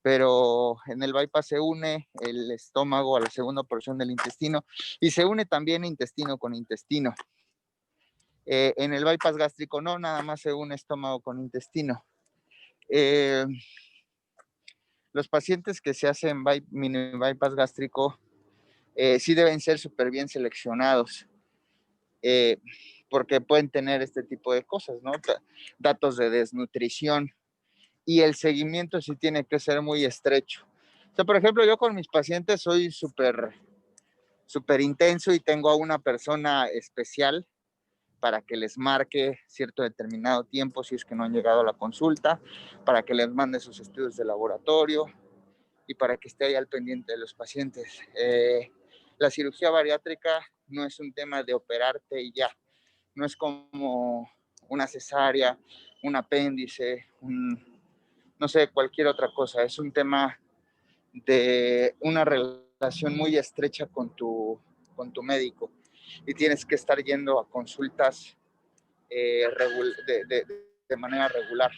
pero en el bypass se une el estómago a la segunda porción del intestino y se une también intestino con intestino. En el bypass gástrico no, nada más se une estómago con intestino. Los pacientes que se hacen mini bypass gástrico sí deben ser súper bien seleccionados, porque pueden tener este tipo de cosas, ¿no? Datos de desnutrición, y el seguimiento sí tiene que ser muy estrecho. O sea, por ejemplo, yo con mis pacientes soy súper intenso y tengo a una persona especial para que les marque cierto determinado tiempo si es que no han llegado a la consulta, para que les mande sus estudios de laboratorio y para que esté ahí al pendiente de los pacientes. La cirugía bariátrica no es un tema de operarte y ya, no es como una cesárea, un apéndice, no sé, cualquier otra cosa, es un tema de una relación muy estrecha con tu médico y tienes que estar yendo a consultas de manera regular.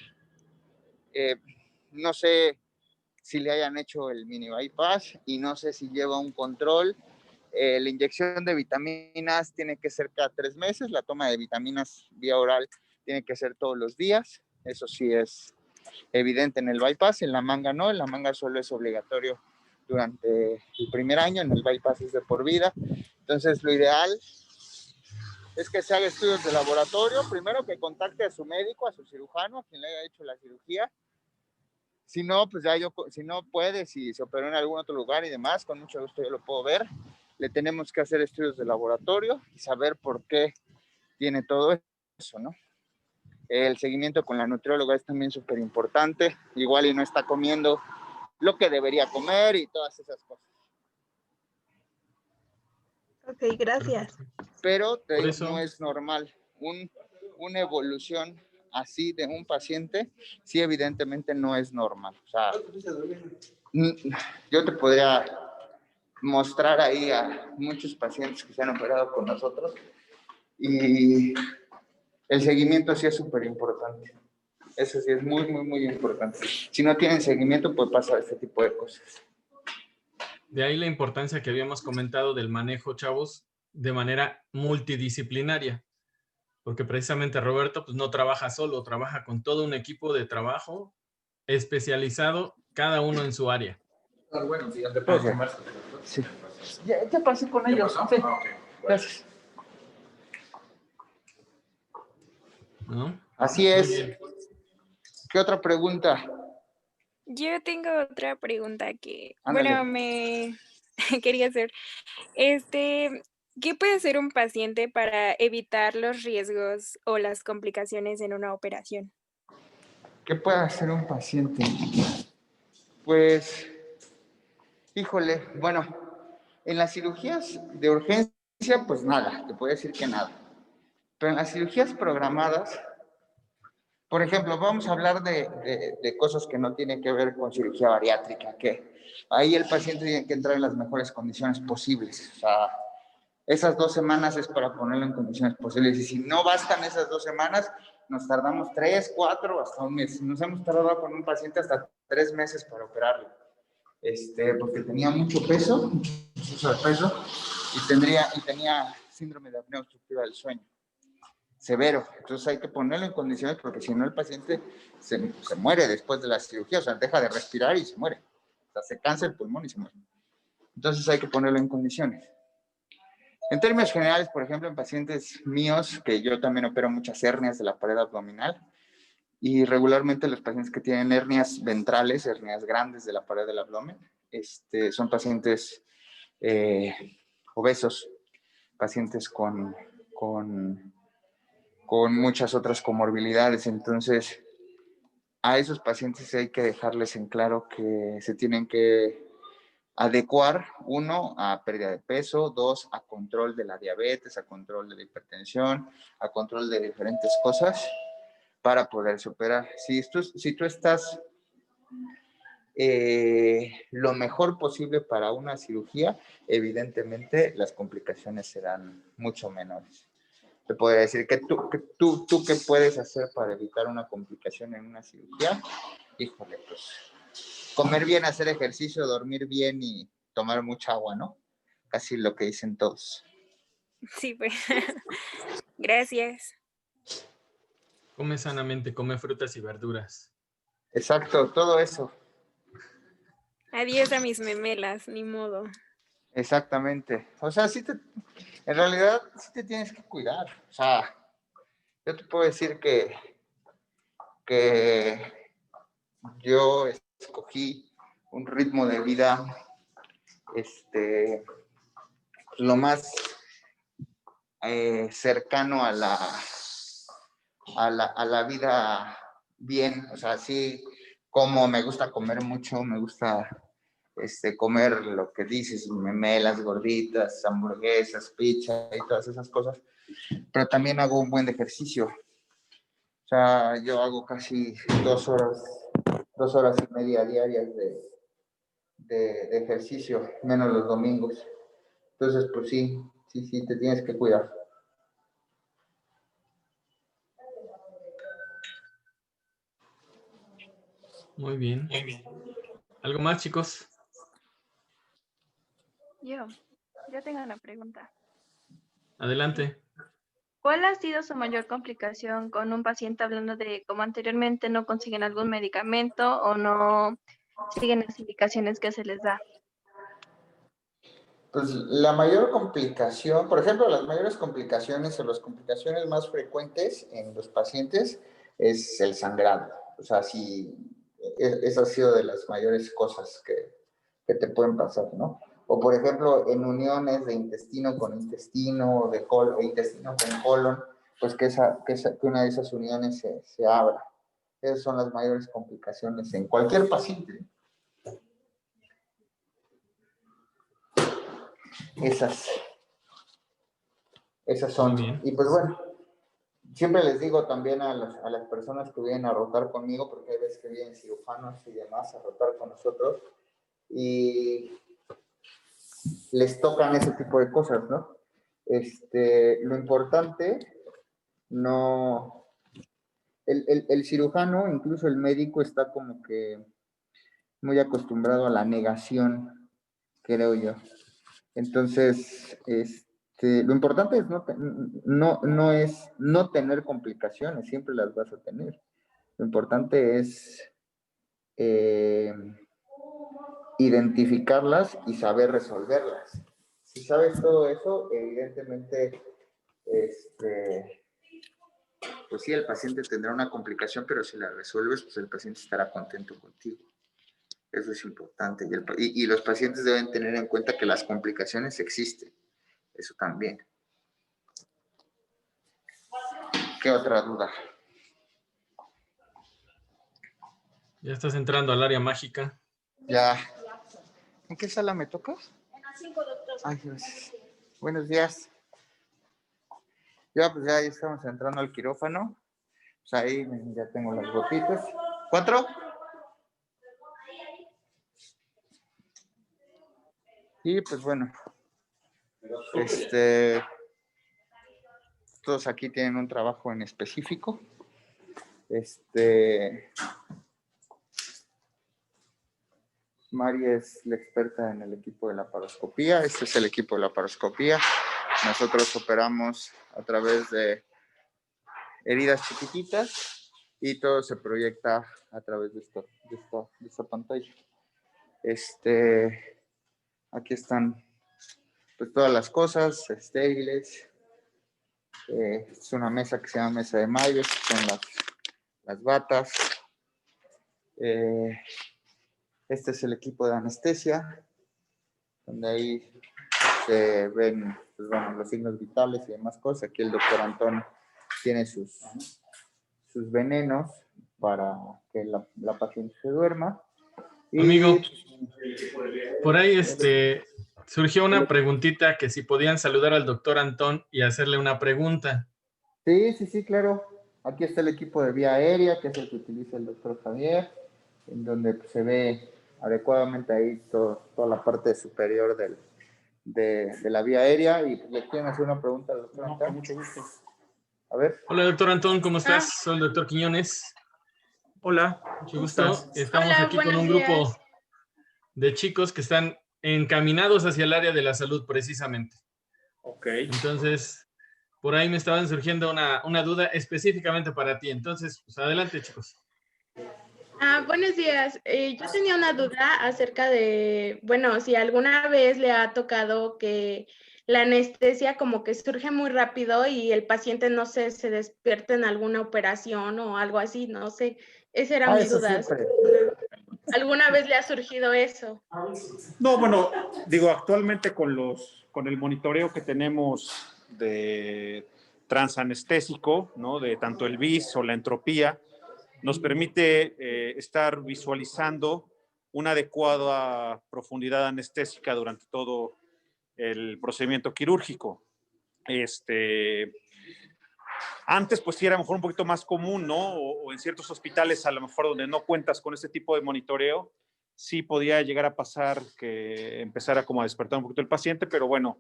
No sé si le hayan hecho el mini bypass y no sé si lleva un control. La inyección de vitaminas tiene que ser cada 3 meses, la toma de vitaminas vía oral tiene que ser todos los días, eso sí es evidente en el bypass, en la manga no, en la manga solo es obligatorio durante el primer año, en el bypass es de por vida. Entonces lo ideal es que se haga estudios de laboratorio, primero que contacte a su médico, a su cirujano, a quien le haya hecho la cirugía. Si no, pues ya si no puede, si se operó en algún otro lugar y demás, con mucho gusto yo lo puedo ver. Le tenemos que hacer estudios de laboratorio y saber por qué tiene todo eso, ¿no? El seguimiento con la nutrióloga es también súper importante. Igual y no está comiendo lo que debería comer y todas esas cosas. Ok, gracias. Pero no es normal. Una evolución así de un paciente, sí evidentemente no es normal. O sea, yo te podría mostrar ahí a muchos pacientes que se han operado con nosotros y el seguimiento sí es súper importante. Eso sí es muy, muy, muy importante. Si no tienen seguimiento, puede pasar este tipo de cosas. De ahí la importancia que habíamos comentado del manejo, chavos, de manera multidisciplinaria. Porque precisamente Roberto pues, no trabaja solo, trabaja con todo un equipo de trabajo especializado, cada uno en su área. Bueno, sí, ya te puedo tomar. Sí. Ya pasé con ellos. Sí. Okay. Gracias. ¿no? Así Muy es. bien. ¿Qué otra pregunta? Yo tengo otra pregunta que, Ándale. bueno, me quería hacer. ¿Qué puede hacer un paciente para evitar los riesgos o las complicaciones en una operación? ¿Qué puede hacer un paciente? Pues, híjole, bueno, en las cirugías de urgencia, pues nada, te puedo decir que nada. Pero en las cirugías programadas, por ejemplo, vamos a hablar de cosas que no tienen que ver con cirugía bariátrica, que ahí el paciente tiene que entrar en las mejores condiciones posibles. O sea, esas 2 semanas es para ponerlo en condiciones posibles. Y si no bastan esas 2 semanas, nos tardamos 3, 4, hasta un mes. Nos hemos tardado con un paciente hasta 3 meses para operarlo. Porque tenía mucho peso, mucho exceso de peso, y tenía síndrome de apnea obstructiva del sueño. Severo. Entonces hay que ponerlo en condiciones porque si no el paciente se muere después de la cirugía, o sea, deja de respirar y se muere. O sea, se cansa el pulmón y se muere. Entonces hay que ponerlo en condiciones. En términos generales, por ejemplo, en pacientes míos, que yo también opero muchas hernias de la pared abdominal, y regularmente los pacientes que tienen hernias ventrales, hernias grandes de la pared del abdomen, son pacientes obesos, pacientes con muchas otras comorbilidades. Entonces, a esos pacientes hay que dejarles en claro que se tienen que adecuar, 1, a pérdida de peso, 2, a control de la diabetes, a control de la hipertensión, a control de diferentes cosas para poderse operar. Si tú estás lo mejor posible para una cirugía, evidentemente las complicaciones serán mucho menores. Te podría decir que tú ¿qué puedes hacer para evitar una complicación en una cirugía? Híjole, pues comer bien, hacer ejercicio, dormir bien y tomar mucha agua, ¿no? Casi lo que dicen todos. Sí, pues. Gracias. Come sanamente, come frutas y verduras. Exacto, todo eso. Adiós a mis memelas, ni modo. Exactamente. O sea, en realidad sí te tienes que cuidar. O sea, yo te puedo decir que yo escogí un ritmo de vida lo más cercano a la vida bien. O sea, sí, como me gusta comer mucho, me gusta comer lo que dices, memelas, gorditas, hamburguesas, pizza y todas esas cosas, pero también hago un buen de ejercicio. O sea, yo hago casi 2 horas y media diarias de ejercicio, menos los domingos. Entonces, pues sí, te tienes que cuidar. Muy bien. ¿Algo más, chicos? Yo tengo una pregunta. Adelante. ¿Cuál ha sido su mayor complicación con un paciente hablando de como anteriormente no consiguen algún medicamento o no siguen las indicaciones que se les da? Pues la mayor complicación, por ejemplo, las mayores complicaciones o las complicaciones más frecuentes en los pacientes es el sangrado. O sea, sí, esa ha sido de las mayores cosas que te pueden pasar, ¿no? O por ejemplo, en uniones de intestino con intestino, o intestino con colon, pues que una de esas uniones se abra. Esas son las mayores complicaciones en cualquier paciente. Esas son. Y pues bueno, siempre les digo también a las personas que vienen a rotar conmigo, porque hay veces que vienen cirujanos y demás a rotar con nosotros, y les tocan ese tipo de cosas, ¿no? Lo importante, el cirujano, incluso el médico, está como que muy acostumbrado a la negación, creo yo. Entonces, lo importante es no es no tener complicaciones, siempre las vas a tener. Lo importante es identificarlas y saber resolverlas. Si sabes todo eso, evidentemente pues sí, el paciente tendrá una complicación, pero si la resuelves, pues el paciente estará contento contigo. Eso es importante. Y los pacientes deben tener en cuenta que las complicaciones existen. Eso también. ¿Qué otra duda? Ya estás entrando al área mágica. Ya. ¿En qué sala me tocas? En la 5, doctor. Ay, gracias. Buenos días. Ya, pues ya estamos entrando al quirófano. Pues ahí ya tengo las gotitas. ¿4? Y pues bueno, todos aquí tienen un trabajo en específico. Mari es la experta en el equipo de laparoscopía. Este es el equipo de laparoscopía. Nosotros operamos a través de heridas chiquititas y todo se proyecta a través de esta pantalla. Aquí están pues todas las cosas estériles. Es una mesa que se llama mesa de Myers, son las batas. Este es el equipo de anestesia, donde ahí se ven pues, bueno, los signos vitales y demás cosas. Aquí el doctor Antón tiene sus venenos para que la paciente se duerma. Y, amigo, por ahí surgió una preguntita que si podían saludar al doctor Antón y hacerle una pregunta. Sí, claro. Aquí está el equipo de vía aérea, que es el que utiliza el doctor Javier, en donde pues, se ve adecuadamente ahí toda la parte superior de la vía aérea. Y pues, le quieren hacer una pregunta al doctor Antón. Con mucho gusto. A ver. Hola, doctor Antón, ¿cómo estás? Soy el doctor Quiñones. Hola. Mucho gusto. Estamos Hola, aquí con un buenos grupo días. de chicos que están encaminados hacia el área de la salud, precisamente. Ok. Entonces, por ahí me estaban surgiendo una duda específicamente para ti. Entonces, pues adelante, chicos. Buenos días. Yo tenía una duda acerca de, bueno, si alguna vez le ha tocado que la anestesia como que surge muy rápido y el paciente, no sé, se despierta en alguna operación o algo así, no sé. Esa era mi Eso duda. siempre. ¿Alguna vez le ha surgido eso? No, bueno, digo, actualmente con el monitoreo que tenemos de transanestésico, ¿no? De tanto el BIS o la entropía, nos permite estar visualizando una adecuada profundidad anestésica durante todo el procedimiento quirúrgico. Antes, pues sí era a lo mejor un poquito más común, ¿no? O en ciertos hospitales, a lo mejor donde no cuentas con este tipo de monitoreo, sí podía llegar a pasar que empezara como a despertar un poquito el paciente, pero bueno,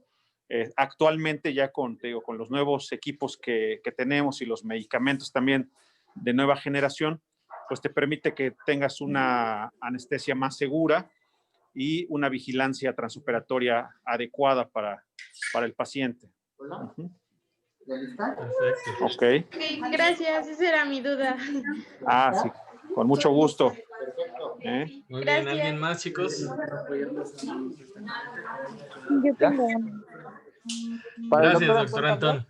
actualmente ya con los nuevos equipos que tenemos y los medicamentos también de nueva generación, pues te permite que tengas una anestesia más segura y una vigilancia transoperatoria adecuada para el paciente. Uh-huh. Perfecto. Ok. Ok, gracias, esa era mi duda. Sí, con mucho gusto. Muy Gracias. bien, ¿alguien más, chicos? Yo tengo una. Gracias, doctor Antón.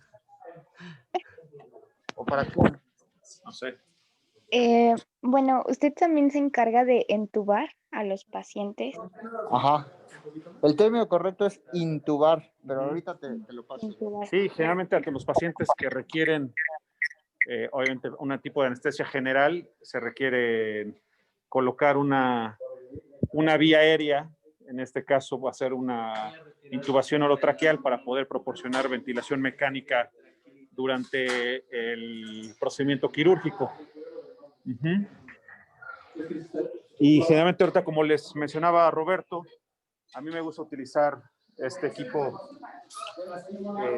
¿O para qué? No sé. Bueno, ¿usted también se encarga de entubar a los pacientes? Ajá. El término correcto es intubar, pero ahorita te lo paso. Intubar. Sí, generalmente ante los pacientes que requieren, obviamente, un tipo de anestesia general, se requiere colocar una vía aérea. En este caso va a ser una intubación orotraqueal para poder proporcionar ventilación mecánica durante el procedimiento quirúrgico. Uh-huh. Y generalmente ahorita, como les mencionaba Roberto, a mí me gusta utilizar este equipo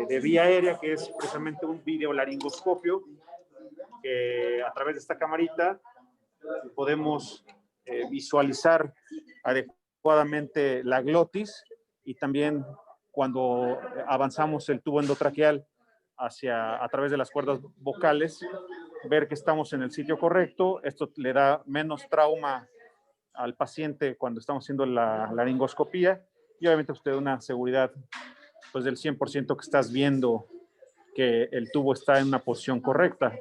de vía aérea, que es precisamente un videolaringoscopio, que a través de esta camarita podemos visualizar adecuadamente la glotis, y también cuando avanzamos el tubo endotraqueal a través de las cuerdas vocales, ver que estamos en el sitio correcto. Esto le da menos trauma al paciente cuando estamos haciendo la laringoscopía, y obviamente usted una seguridad pues del 100% que estás viendo que el tubo está en una posición correcta.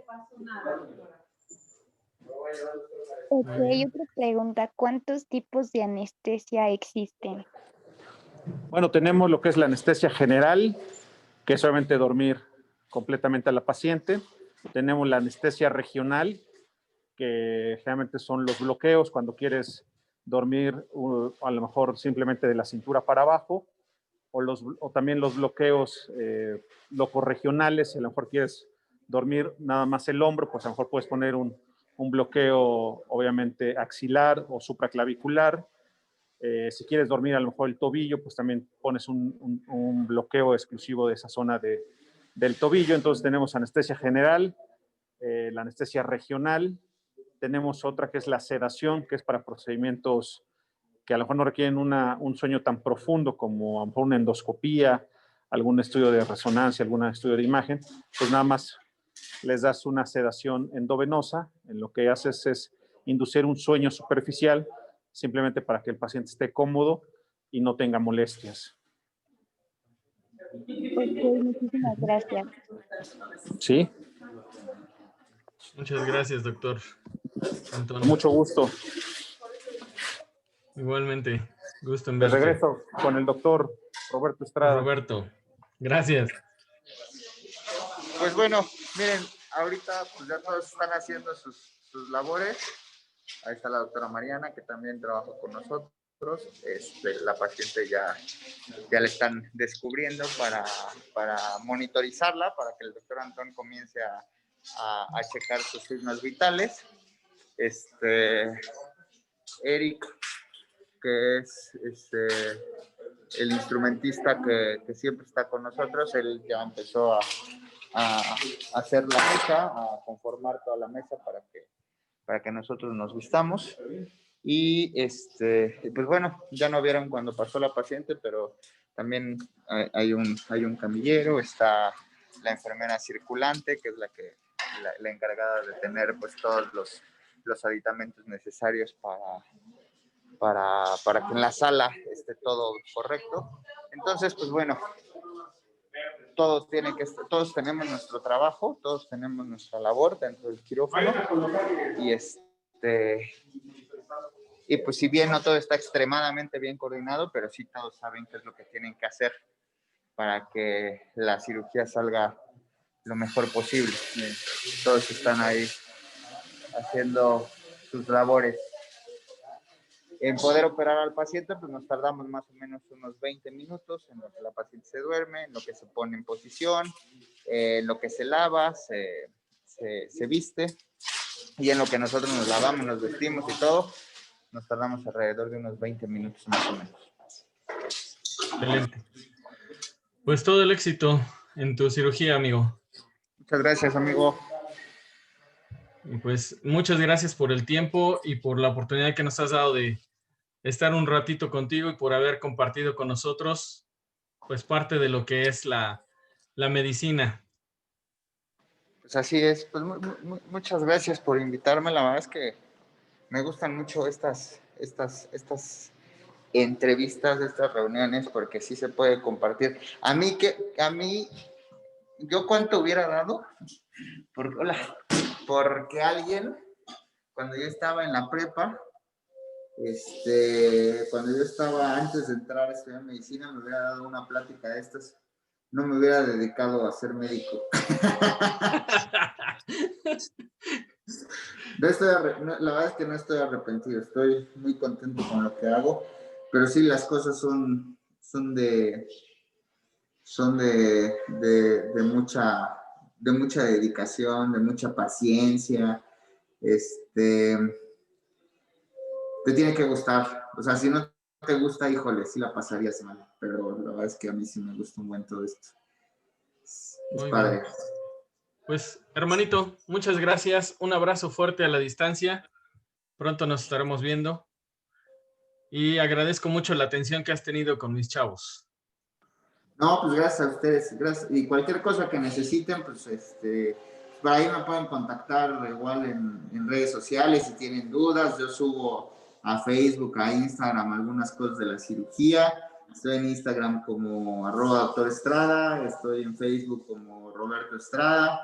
Ok, otra pregunta. ¿Cuántos tipos de anestesia existen? Bueno, tenemos lo que es la anestesia general, que es solamente dormir completamente a la paciente. Tenemos la anestesia regional, que generalmente son los bloqueos cuando quieres dormir a lo mejor simplemente de la cintura para abajo, o también los bloqueos locorregionales, si a lo mejor quieres dormir nada más el hombro, pues a lo mejor puedes poner un bloqueo obviamente axilar o supraclavicular. Si quieres dormir a lo mejor el tobillo, pues también pones un bloqueo exclusivo de esa zona del tobillo. Entonces tenemos anestesia general, la anestesia regional, tenemos otra que es la sedación, que es para procedimientos que a lo mejor no requieren un sueño tan profundo como a lo mejor una endoscopía, algún estudio de resonancia, algún estudio de imagen, pues nada más les das una sedación endovenosa, en lo que haces es inducir un sueño superficial, simplemente para que el paciente esté cómodo y no tenga molestias. Ok, muchísimas gracias. ¿Sí? Muchas gracias, doctor Antonio. Mucho gusto. Igualmente, gusto en De verte. regreso con el doctor Roberto Estrada. Roberto, gracias. Pues bueno, miren, ahorita pues ya todos están haciendo sus labores. Ahí está la doctora Mariana, que también trabaja con nosotros. La paciente ya le están descubriendo para monitorizarla, para que el doctor Antón comience a checar sus signos vitales. Eric, que es el instrumentista que siempre está con nosotros, él ya empezó a hacer la mesa, a conformar toda la mesa para que nosotros nos vistamos. Y pues bueno, ya no vieron cuando pasó la paciente, pero también hay un camillero, está la enfermera circulante, que es la encargada de tener pues todos los aditamentos necesarios para que en la sala esté todo correcto. Entonces, pues bueno, todos tenemos nuestro trabajo, todos tenemos nuestra labor dentro del quirófano, y pues si bien no todo está extremadamente bien coordinado, pero sí todos saben qué es lo que tienen que hacer para que la cirugía salga lo mejor posible. Todos están ahí haciendo sus labores. En poder operar al paciente, pues nos tardamos más o menos unos 20 minutos en lo que la paciente se duerme, en lo que se pone en posición, en lo que se lava, se viste, y en lo que nosotros nos lavamos, nos vestimos y todo, nos tardamos alrededor de unos 20 minutos más o menos. Excelente. Pues todo el éxito en tu cirugía, amigo. Muchas gracias, amigo. Y pues muchas gracias por el tiempo y por la oportunidad que nos has dado de estar un ratito contigo y por haber compartido con nosotros pues parte de lo que es la medicina. Pues así es. Pues muchas gracias por invitarme. La verdad es que me gustan mucho estas entrevistas, estas reuniones, porque sí se puede compartir. A mí, ¿yo cuánto hubiera dado? Porque alguien, cuando yo estaba en la prepa, cuando yo estaba antes de entrar a estudiar medicina, me hubiera dado una plática de estas, no me hubiera dedicado a ser médico. La verdad es que no estoy arrepentido, estoy muy contento con lo que hago, pero sí las cosas son de mucha dedicación, de mucha paciencia. Te tiene que gustar, o sea, si no te gusta, híjole, sí la pasarías mal, pero la verdad es que a mí sí me gusta un buen todo esto. Es padre. Bien. Pues, hermanito, muchas gracias. Un abrazo fuerte a la distancia. Pronto nos estaremos viendo. Y agradezco mucho la atención que has tenido con mis chavos. No, pues gracias a ustedes. Gracias. Y cualquier cosa que necesiten, pues por ahí me pueden contactar igual en redes sociales si tienen dudas. Yo subo a Facebook, a Instagram algunas cosas de la cirugía. Estoy en Instagram como @Dr. Estrada, estoy en Facebook como Roberto Estrada.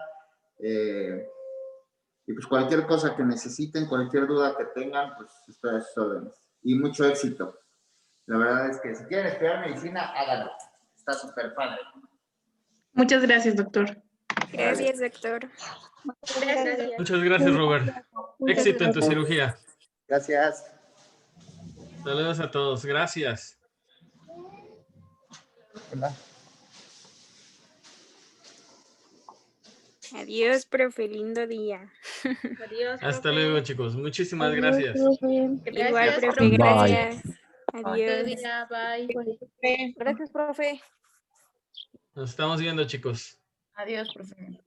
Y pues cualquier cosa que necesiten, cualquier duda que tengan, pues estoy a sus órdenes. Y mucho éxito. La verdad es que si quieren estudiar medicina, háganlo. Está súper padre. Muchas gracias, doctor. Gracias, doctor. Gracias. Muchas gracias, Robert. Éxito en tu cirugía. Gracias. Saludos a todos. Gracias. Hola. Adiós, profe. Lindo día. Adiós. Hasta profe. luego, chicos. Muchísimas Adiós, gracias. profe. Igual, Gracias, profe. profe. Gracias. Bonito Adiós. día, bye. Gracias, profe. Nos estamos viendo, chicos. Adiós, profe.